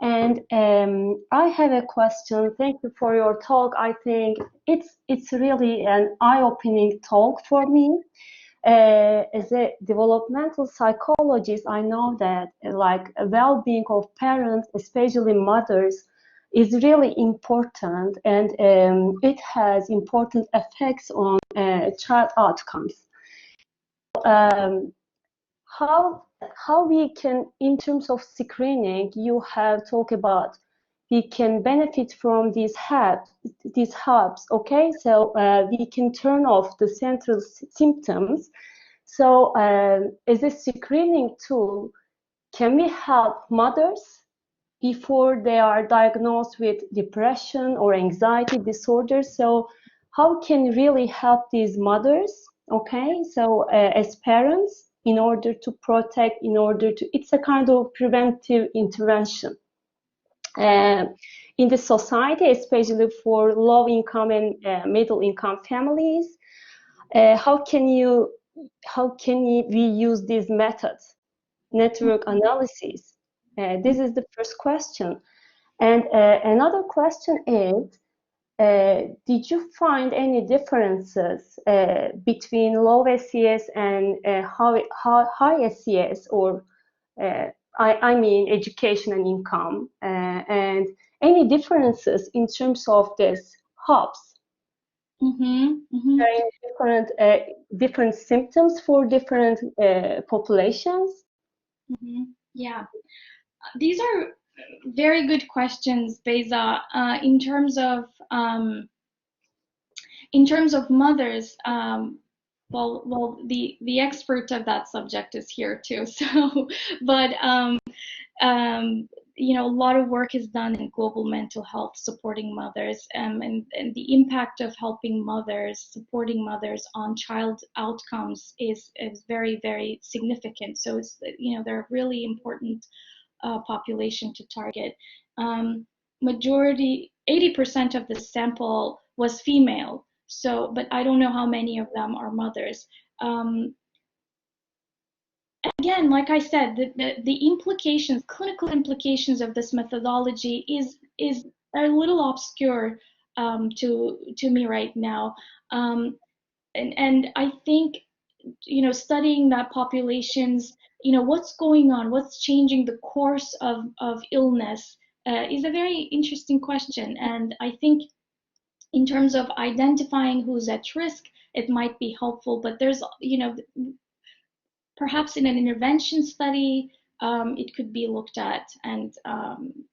And I have a question. Thank you for your talk. I think it's really an eye-opening talk for me. As a developmental psychologist, I know that like well-being of parents, especially mothers, is really important, and it has important effects on child outcomes. How we can, in terms of screening, you have talked about we can benefit from these these hubs, okay? So we can turn off the central symptoms. So as a screening tool, can we help mothers before they are diagnosed with depression or anxiety disorders? So how can really help these mothers, okay? So as parents, in order to protect, it's a kind of preventive intervention. In the society, especially for low income and middle income families, how can we use these methods, network analysis? This is the first question. And another question is, did you find any differences between low SES and high SES, or I mean education and income, and any differences in terms of these hubs? Different symptoms for different populations? Yeah, these are very good questions, Beyza. In terms of mothers, well, the expert of that subject is here too. So, but you know, a lot of work is done in global mental health, supporting mothers, and the impact of helping mothers, supporting mothers on child outcomes is very, very significant. So it's, you know, they're a really important population to target. Majority, 80% of the sample was female. So, but I don't know how many of them are mothers. Again, like I said, the implications, clinical implications of this methodology is a little obscure to me right now, and I think, you know, studying that populations, you know, what's going on, what's changing the course of illness is a very interesting question, and I think in terms of identifying who's at risk, it might be helpful, but there's, you know, perhaps in an intervention study, it could be looked at, and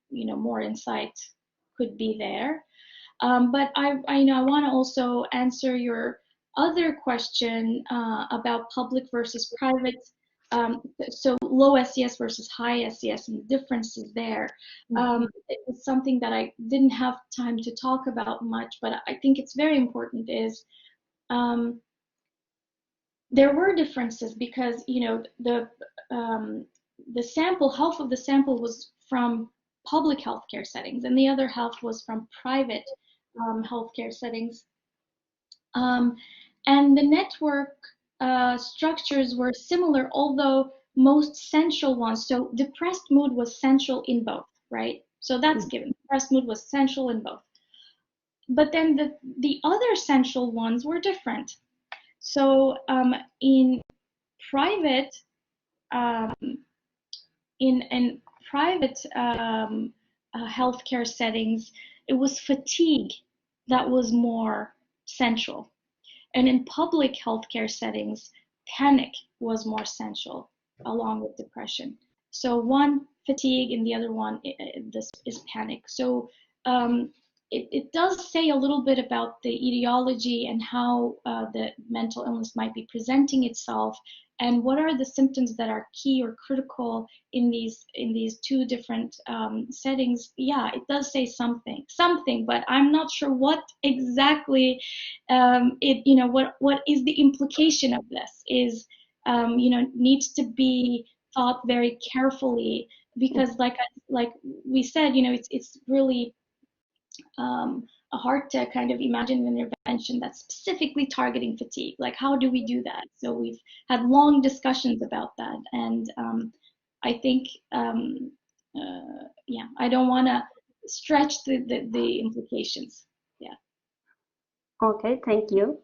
you know, more insight could be there. But I know I want to also answer your other question about public versus private. So low SES versus high SES and the differences there. It's something that I didn't have time to talk about much, but I think it's very important is there were differences because, you know, the sample, half of the sample was from public healthcare settings and the other half was from private healthcare settings. And the network structures were similar, although most central ones. So depressed mood was central in both, right? So that's given. Depressed mood was central in both. But then the other central ones were different. So in private, in private healthcare settings, it was fatigue that was more central. And in public healthcare settings, panic was more central, along with depression. So one, fatigue, and the other one, this is panic. So it does say a little bit about the etiology and how the mental illness might be presenting itself, and what are the symptoms that are key or critical in these two different settings. Yeah, it does say something, but I'm not sure what exactly you know, what is the implication of this is, you know, needs to be thought very carefully, because like we said, you know, it's really hard to kind of imagine an intervention that's specifically targeting fatigue. Like, how do we do that? So we've had long discussions about that, and I think, yeah, I don't want to stretch the implications. Yeah. Okay, thank you.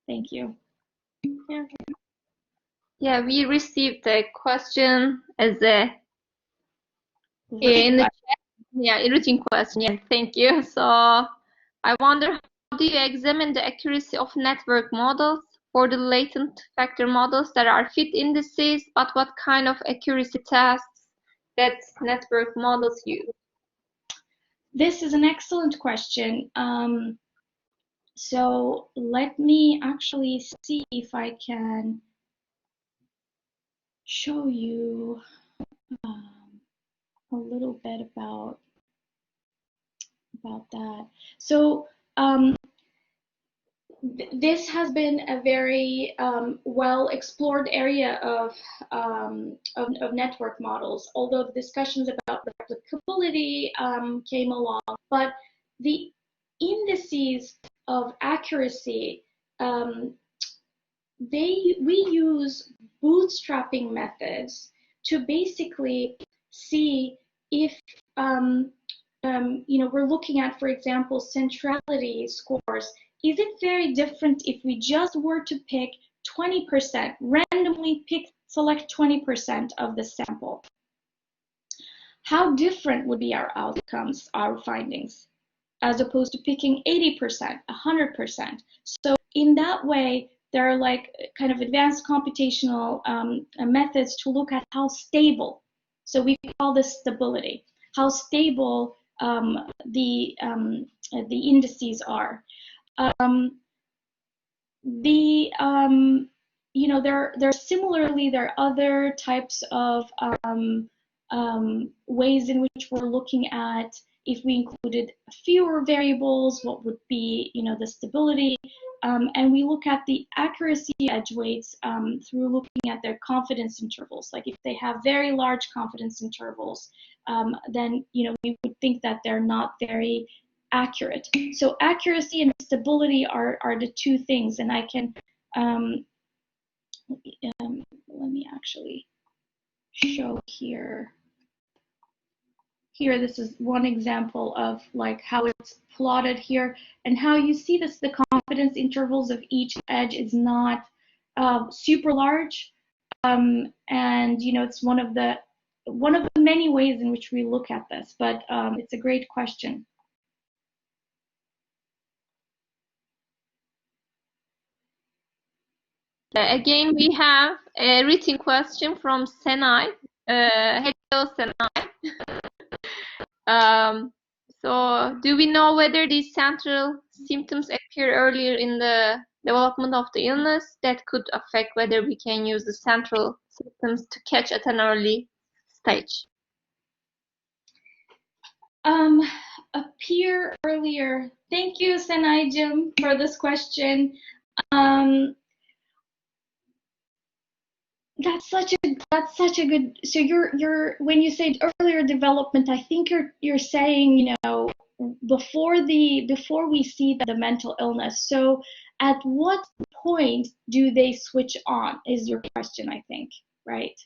Thank you. Yeah, we received a question as a in the chat. Yeah, a routine question. Yeah, thank you. So I wonder, how do you examine the accuracy of network models for the latent factor models that are fit indices, but what kind of accuracy tests that network models use? This is an excellent question. So let me actually see if I can show you a little bit about that. So this has been a very well explored area of network models, although the discussions about replicability came along, but the indices of accuracy, we use bootstrapping methods to basically see if we're looking at, for example, centrality scores. Is it very different if we just were to pick 20%, randomly select 20% of the sample? How different would be our outcomes, our findings, as opposed to picking 80%, 100%? So in that way, there are like kind of advanced computational methods to look at how stable, so we call this stability, how stable the indices are. Similarly, there are other types of ways in which we're looking at, if we included fewer variables, what would be, the stability, and we look at the accuracy edge weights through looking at their confidence intervals. Like if they have very large confidence intervals, then we would think that they're not very accurate. So accuracy and stability are the two things, and I can let me actually show here. Here, this is one example of like how it's plotted here, and how you see this, the confidence intervals of each edge is not super large, and it's one of the many ways in which we look at this, but it's a great question. Again, we have a written question from Senay. Hello, Senay. So, do we know whether these central symptoms appear earlier in the development of the illness that could affect whether we can use the central symptoms to catch at an early stage? Appear earlier. Thank you, Senaycığım, for this question. That's such a good. So you're when you say earlier development, I think you're saying before we see the mental illness. So at what point do they switch on? Is your question, I think, right?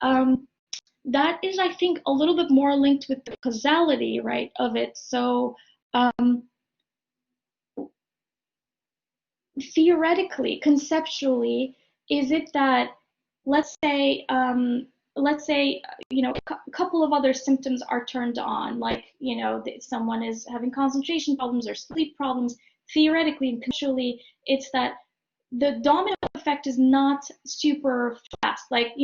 That is, I think, a little bit more linked with the causality, right, of it. So theoretically, conceptually, is it that, let's say a couple of other symptoms are turned on, like someone is having concentration problems or sleep problems. Theoretically and conceptually, it's that the domino effect is not super fast. Like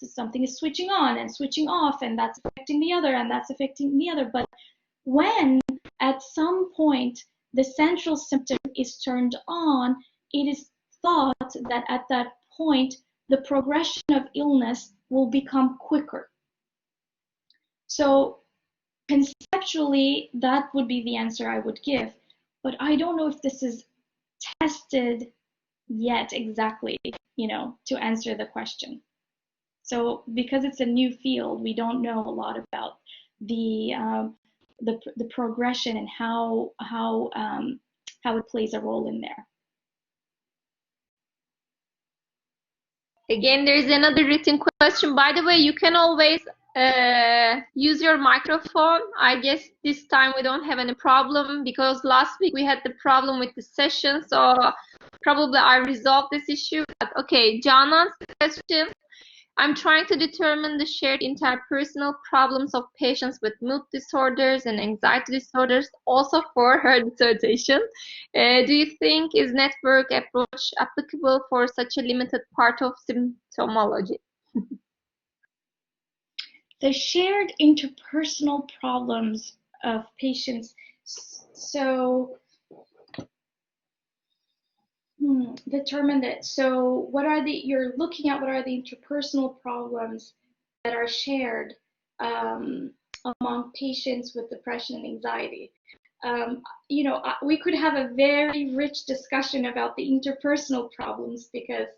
something is switching on and switching off, and that's affecting the other, and that's affecting the other. But when at some point the central symptom is turned on, it is thought that at that point the progression of illness will become quicker. So conceptually, that would be the answer I would give, but I don't know if this is tested yet exactly, to answer the question. So because it's a new field, we don't know a lot about the progression and how it plays a role in there. Again, there's another written question. By the way, you can always use your microphone. I guess this time we don't have any problem, because last week we had the problem with the session, so probably I resolved this issue. But okay, Canan's question. I'm trying to determine the shared interpersonal problems of patients with mood disorders and anxiety disorders, also for her dissertation. Do you think is network approach applicable for such a limited part of symptomology? The shared interpersonal problems, of patients. So determine that. So what are you're looking at what are the interpersonal problems that are shared among patients with depression and anxiety. You know, we could have a very rich discussion about the interpersonal problems because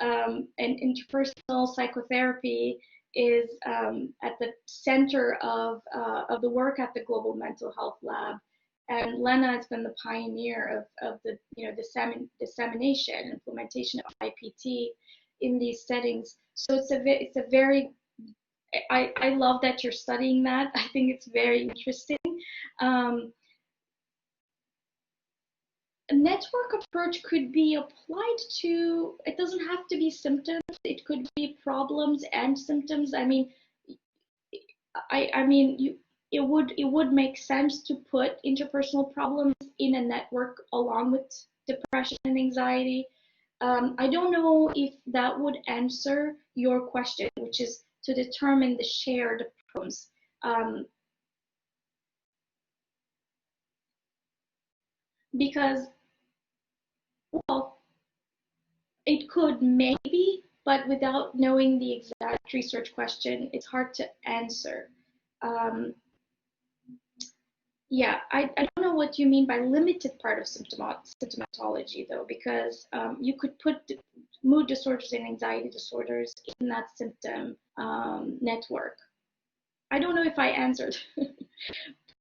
and interpersonal psychotherapy is at the center of the work at the Global Mental Health Lab. And Lena has been the pioneer of the dissemination and implementation of IPT in these settings. So it's a very I love that you're studying that. I think it's very interesting. A network approach could be applied to, it doesn't have to be symptoms, it could be problems and symptoms. I mean, it would make sense to put interpersonal problems in a network along with depression and anxiety. I don't know if that would answer your question, which is to determine the shared problems. Because, well, it could maybe, but without knowing the exact research question, it's hard to answer. Yeah, I don't know what you mean by limited part of symptomatology, though, because you could put mood disorders and anxiety disorders in that symptom network. I don't know if I answered,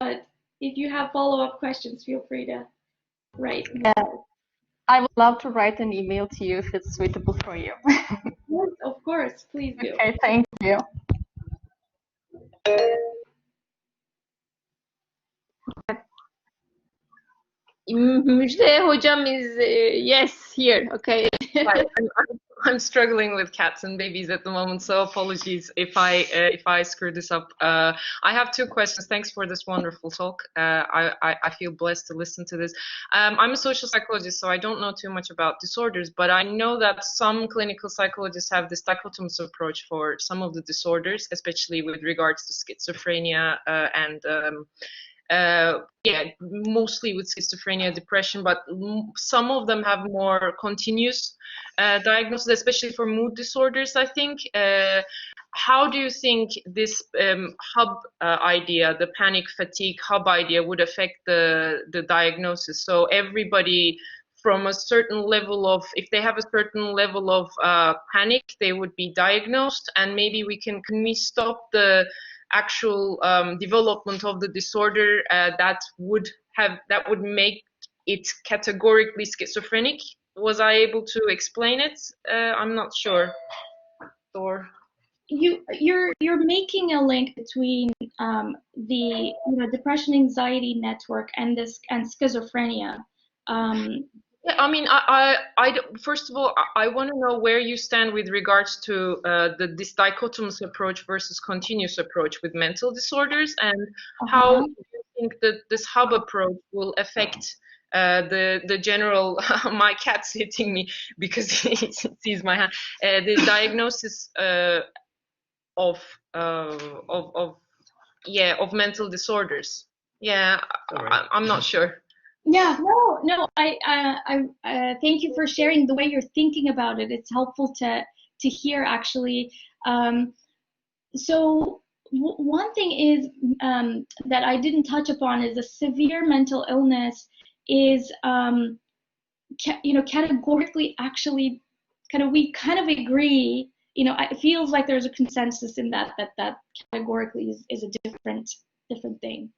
but if you have follow-up questions, feel free to write. I would love to write an email to you if it's suitable for you. Yes, of course, please do. Okay, thank you. Müjde hocam is yes here. Okay. Right. I'm struggling with cats and babies at the moment, so apologies if I screw this up. I have two questions. Thanks for this wonderful talk. I feel blessed to listen to this. I'm a social psychologist, so I don't know too much about disorders, but I know that some clinical psychologists have this dichotomous approach for some of the disorders, especially with regards to schizophrenia and yeah, mostly with schizophrenia, depression, but some of them have more continuous diagnosis, especially for mood disorders, I think. How do you think this hub idea, the panic fatigue hub idea, would affect the diagnosis? So everybody from a certain level of, if they have a certain level of panic, they would be diagnosed, and maybe can we stop the actual development of the disorder that would make it categorically schizophrenic? Was I able to explain it? I'm not sure. Or you're making a link between the depression anxiety network and schizophrenia. Yeah, I mean, first of all, I want to know where you stand with regards to this dichotomous approach versus continuous approach with mental disorders, and how you think that this hub approach will affect the general. My cat's hitting me because he sees my hand. The diagnosis of mental disorders. Yeah, I'm not sure. Yeah, no. I thank you for sharing the way you're thinking about it. It's helpful to hear, actually. So one thing is that I didn't touch upon is a severe mental illness is categorically, actually, we kind of agree. It feels like there's a consensus in that categorically is a different thing.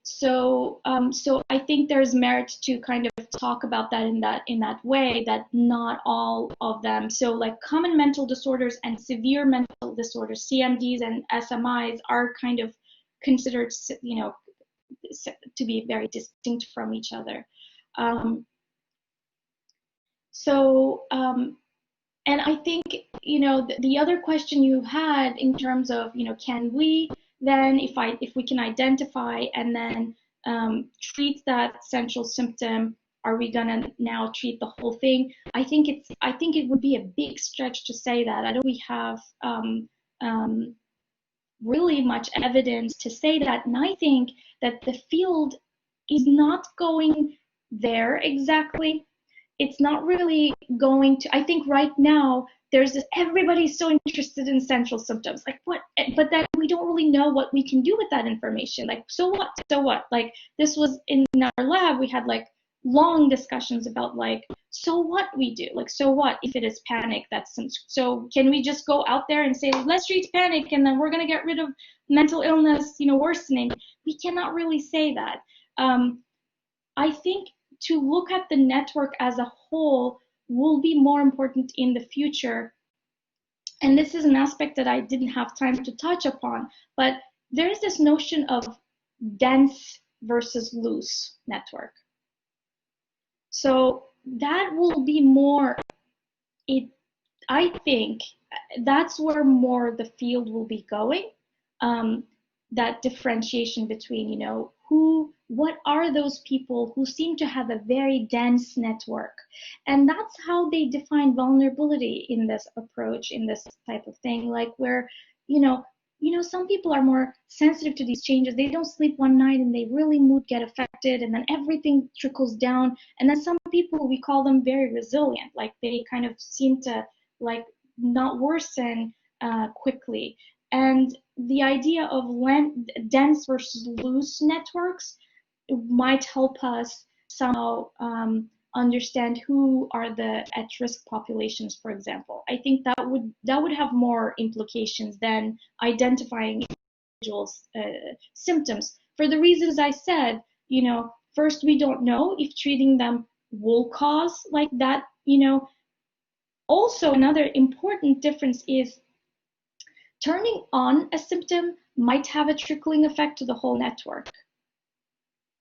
So I think there's merit to kind of talk about that in that way, that not all of them. So like common mental disorders and severe mental disorders, CMDs and SMIs, are kind of considered, to be very distinct from each other. And I think, the other question you had in terms of, can we then, if we can identify and then treat that central symptom, are we gonna now treat the whole thing? I think it would be a big stretch to say that. I don't. We have really much evidence to say that, and I think that the field is not going there exactly. It's not really going to, I think right now there's this, everybody's so interested in central symptoms, like what, but then we don't really know what we can do with that information. Like, so what? Like, this was in our lab, we had like long discussions about like, so what we do, like, so what if it is panic, so can we just go out there and say, let's treat panic and then we're going to get rid of mental illness, worsening? We cannot really say that. I think to look at the network as a whole will be more important in the future. And this is an aspect that I didn't have time to touch upon, but there's this notion of dense versus loose network. So that will be more, I think that's where more the field will be going, that differentiation between, what are those people who seem to have a very dense network? And that's how they define vulnerability in this approach, in this type of thing, like where, some people are more sensitive to these changes. They don't sleep one night and they really mood get affected, and then everything trickles down. And then some people, we call them very resilient, like they kind of seem to like not worsen quickly. And the idea of dense versus loose networks might help us somehow understand who are the at-risk populations, for example. I think that would have more implications than identifying individuals' symptoms. For the reasons I said, first, we don't know if treating them will cause like that, Also, another important difference is turning on a symptom might have a trickling effect to the whole network,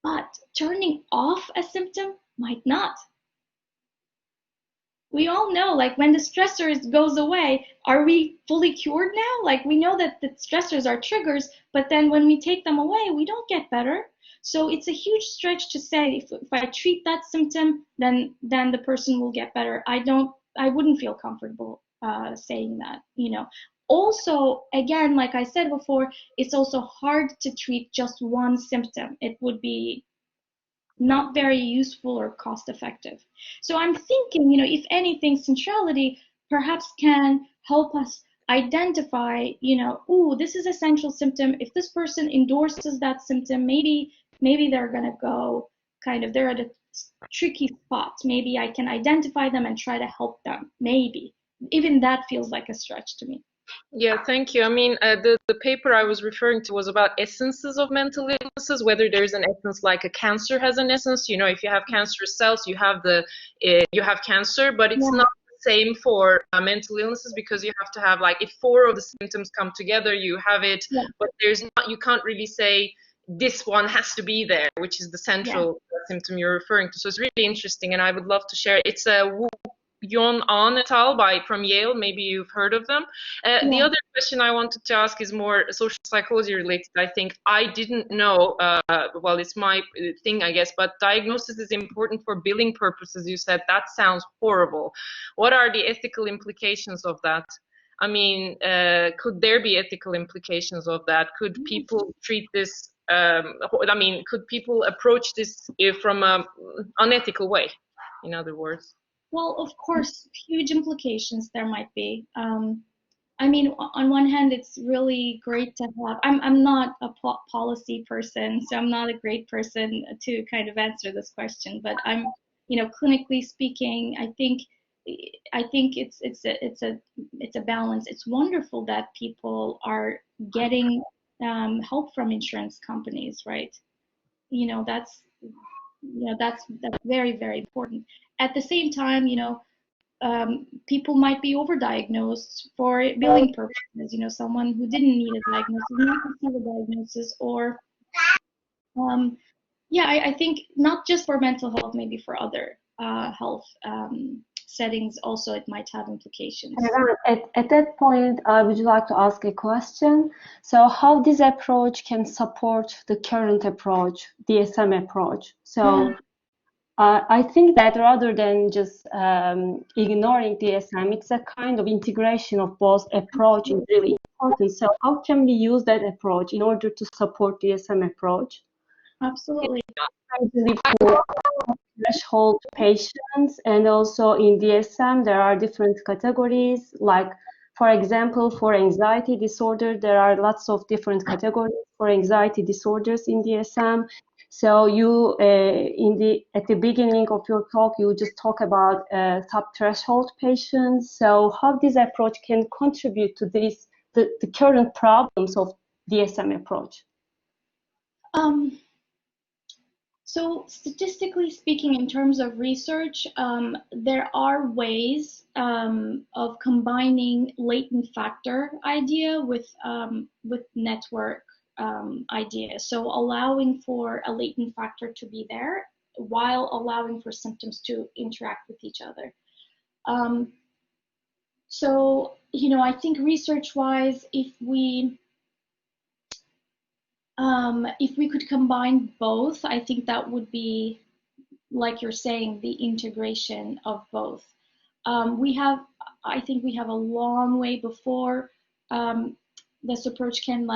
but turning off a symptom might not. We all know, like, when the stressors goes away, are we fully cured now? Like, we know that the stressors are triggers, but then when we take them away, we don't get better. So it's a huge stretch to say if I treat that symptom, then the person will get better. I wouldn't feel comfortable saying that, Also, again, like I said before, it's also hard to treat just one symptom. It would be not very useful or cost effective. So I'm thinking, if anything, centrality perhaps can help us identify, this is a central symptom. If this person endorses that symptom, maybe they're going to go they're at a tricky spot. Maybe I can identify them and try to help them. Maybe. Even that feels like a stretch to me. Yeah, thank you. I mean, the paper I was referring to was about essences of mental illnesses, whether there's an essence like a cancer has an essence. If you have cancerous cells, you have cancer, but it's not the same for mental illnesses, because you have to have, like, if 4 of the symptoms come together, you have it, but you can't really say this one has to be there, which is the central symptom you're referring to. So it's really interesting, and I would love to share it. It's a Yon An et al. From Yale. Maybe you've heard of them. The other question I wanted to ask is more social psychology related. I think I didn't know, well, it's my thing, I guess, but diagnosis is important for billing purposes. You said that sounds horrible. What are the ethical implications of that? I mean, could there be ethical implications of that? Could people treat this, could people approach this from an unethical way, in other words? Well, of course, huge implications there might be. I mean, on one hand, it's really great to have, I'm not a policy person, so I'm not a great person to kind of answer this question, but I'm, clinically speaking, I think it's a balance. It's wonderful that people are getting help from insurance companies, right? That's very, very important. At the same time, people might be overdiagnosed for billing purposes. Someone who didn't need a diagnosis, not receive a diagnosis, or I think not just for mental health, maybe for other health settings also it might have implications. At that point, I would like to ask a question. So how this approach can support the current approach, DSM approach? So I think that rather than just ignoring DSM, it's a kind of integration of both approach is really important. So how can we use that approach in order to support DSM approach? Absolutely. Usually for threshold patients, and also in DSM there are different categories. Like, for example, for anxiety disorder, there are lots of different categories for anxiety disorders in DSM. So you, at the beginning of your talk, you just talk about sub-threshold patients. So how this approach can contribute to this, the current problems of DSM approach? So statistically speaking, in terms of research, there are ways of combining latent factor idea with network idea. So allowing for a latent factor to be there while allowing for symptoms to interact with each other. So, you know, I think research-wise, if we could combine both, I think that would be, like you're saying, the integration of both. I think we have a long way before this approach can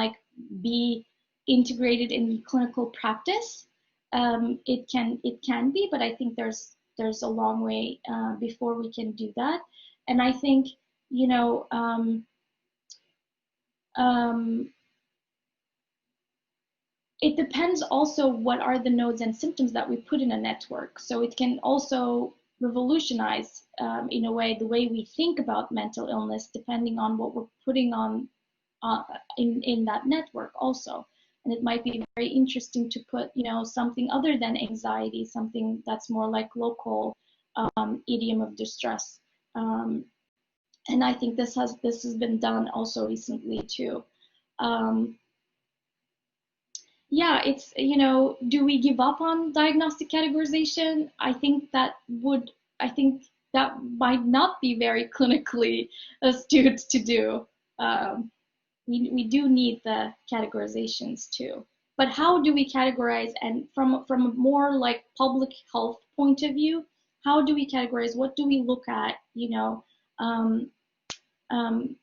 be integrated in clinical practice. It can be, but I think there's a long way before we can do that. And I think, you know, it depends also what are the nodes and symptoms that we put in a network. So it can also revolutionize, in a way, the way we think about mental illness, depending on what we're putting on in that network also. And it might be very interesting to put, you know, something other than anxiety, something that's more like local idiom of distress. And I think this has been done also recently too. Yeah, it's, you know, do we give up on diagnostic categorization? I think that might not be very clinically astute to do. We do need the categorizations too. But how do we categorize? And from a more like public health point of view, how do we categorize? What do we look at? You know,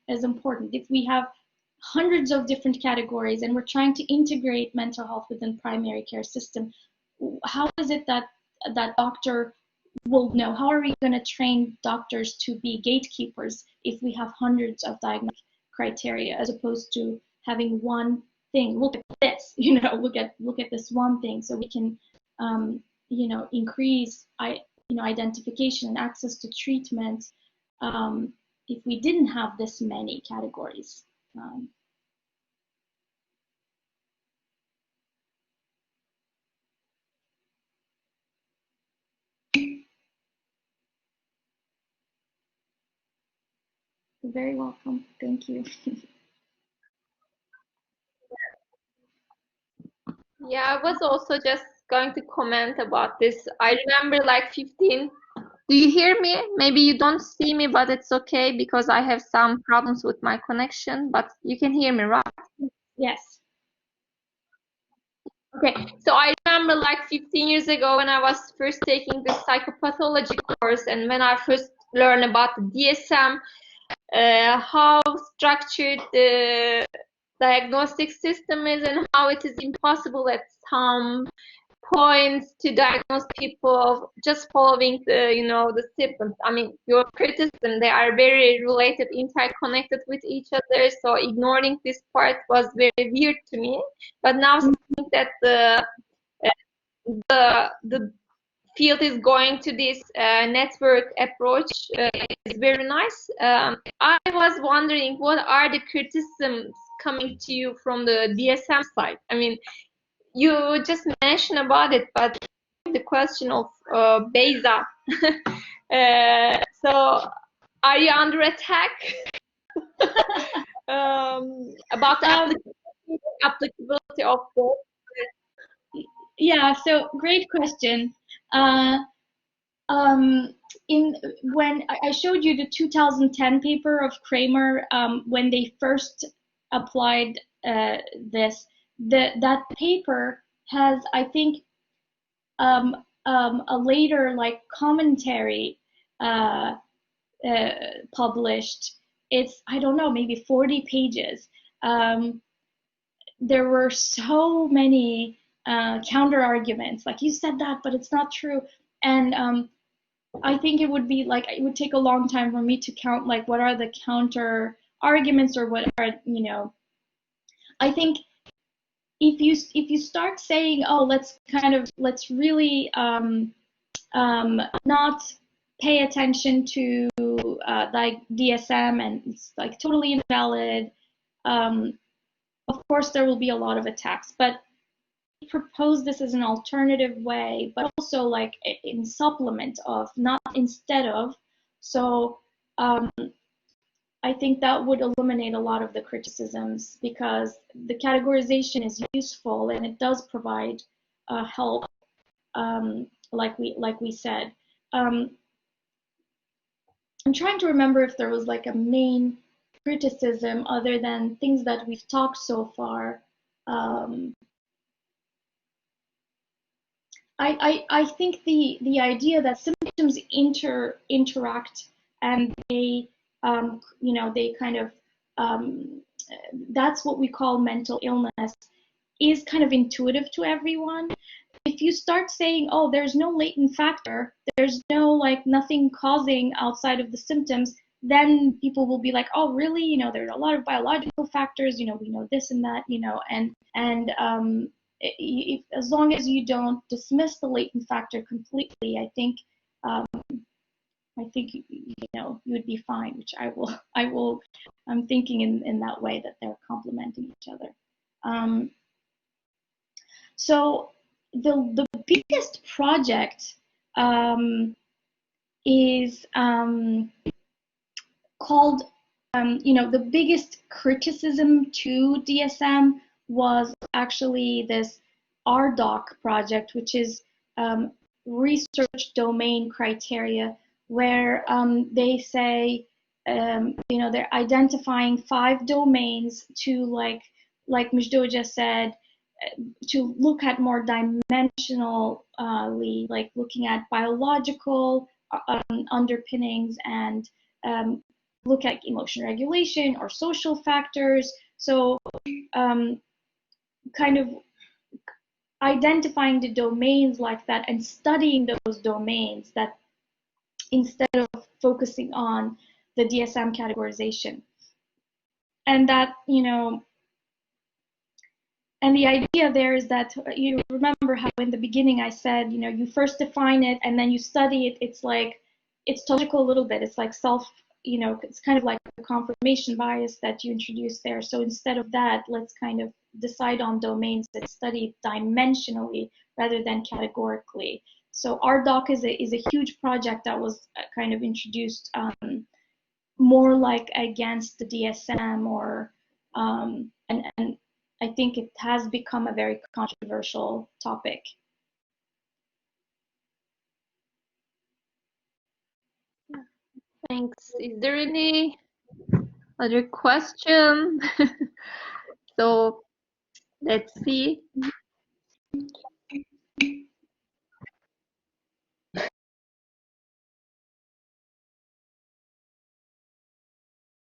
as important. If we have hundreds of different categories and we're trying to integrate mental health within primary care system, how is it that doctor will know? How are we going to train doctors to be gatekeepers if we have hundreds of diagnostic criteria, as opposed to having one thing? Look at this, you know, look at this one thing, so we can, you know, increase identification and access to treatment. If we didn't have this many categories. You're very welcome. Thank you. Yeah, I was also just going to comment about this. I remember like 15. Do you hear me? Maybe you don't see me, but it's okay because I have some problems with my connection, but you can hear me, right? Yes. Okay, so I remember like 15 years ago when I was first taking the psychopathology course, and when I first learned about the DSM, how structured the diagnostic system is and how it is impossible at some points to diagnose people just following the, you know, the symptoms. I mean, your criticism, they are very related, interconnected with each other. So ignoring this part was very weird to me. But now seeing that the field is going to this network approach is very nice. I was wondering, what are the criticisms coming to you from the DSM side? I mean, you just mentioned about it, but the question of Beza. So, are you under attack? About the applicability of both? Yeah, so great question. When I showed you the 2010 paper of Kramer, when they first applied this, that paper has, I think, a later like commentary published. It's, I don't know, maybe 40 pages, there were so many counter arguments, like, you said that, but it's not true. And I think it would be like, it would take a long time for me to count, like, what are the counter arguments, or what are, you know, I think if you start saying, oh, let's really not pay attention to like DSM, and it's like totally invalid, of course there will be a lot of attacks. But propose this as an alternative way, but also like in supplement of, not instead of. So I think that would eliminate a lot of the criticisms, because the categorization is useful and it does provide help, like we said. I'm trying to remember if there was like a main criticism other than things that we've talked so far. I think the idea that symptoms interact, and they you know, they kind of that's what we call mental illness, is kind of intuitive to everyone. If you start saying, oh, there's no latent factor, there's no, like, nothing causing outside of the symptoms, then people will be like, oh, really? You know, there's a lot of biological factors, you know, we know this and that, you know, and as long as you don't dismiss the latent factor completely, I think you know, you would be fine, which I'm thinking in that way, that they're complementing each other. So the biggest project is called, you know, the biggest criticism to DSM was actually this Rdoc project, which is research domain criteria, where they say, you know, they're identifying 5 domains to, like Müjde Hoca said, to look at more dimensionally, like looking at biological underpinnings, and look at emotion regulation or social factors. So kind of identifying the domains like that and studying those domains, that instead of focusing on the DSM categorization. And that, you know, and the idea there is that, you remember how in the beginning I said, you know, you first define it and then you study it. It's like, it's logical a little bit. It's like you know, it's kind of like a confirmation bias that you introduce there. So instead of that, let's kind of decide on domains that study dimensionally rather than categorically. So Rdoc is a huge project that was kind of introduced more like against the DSM, or and I think it has become a very controversial topic. Thanks. Is there any other question? So let's see.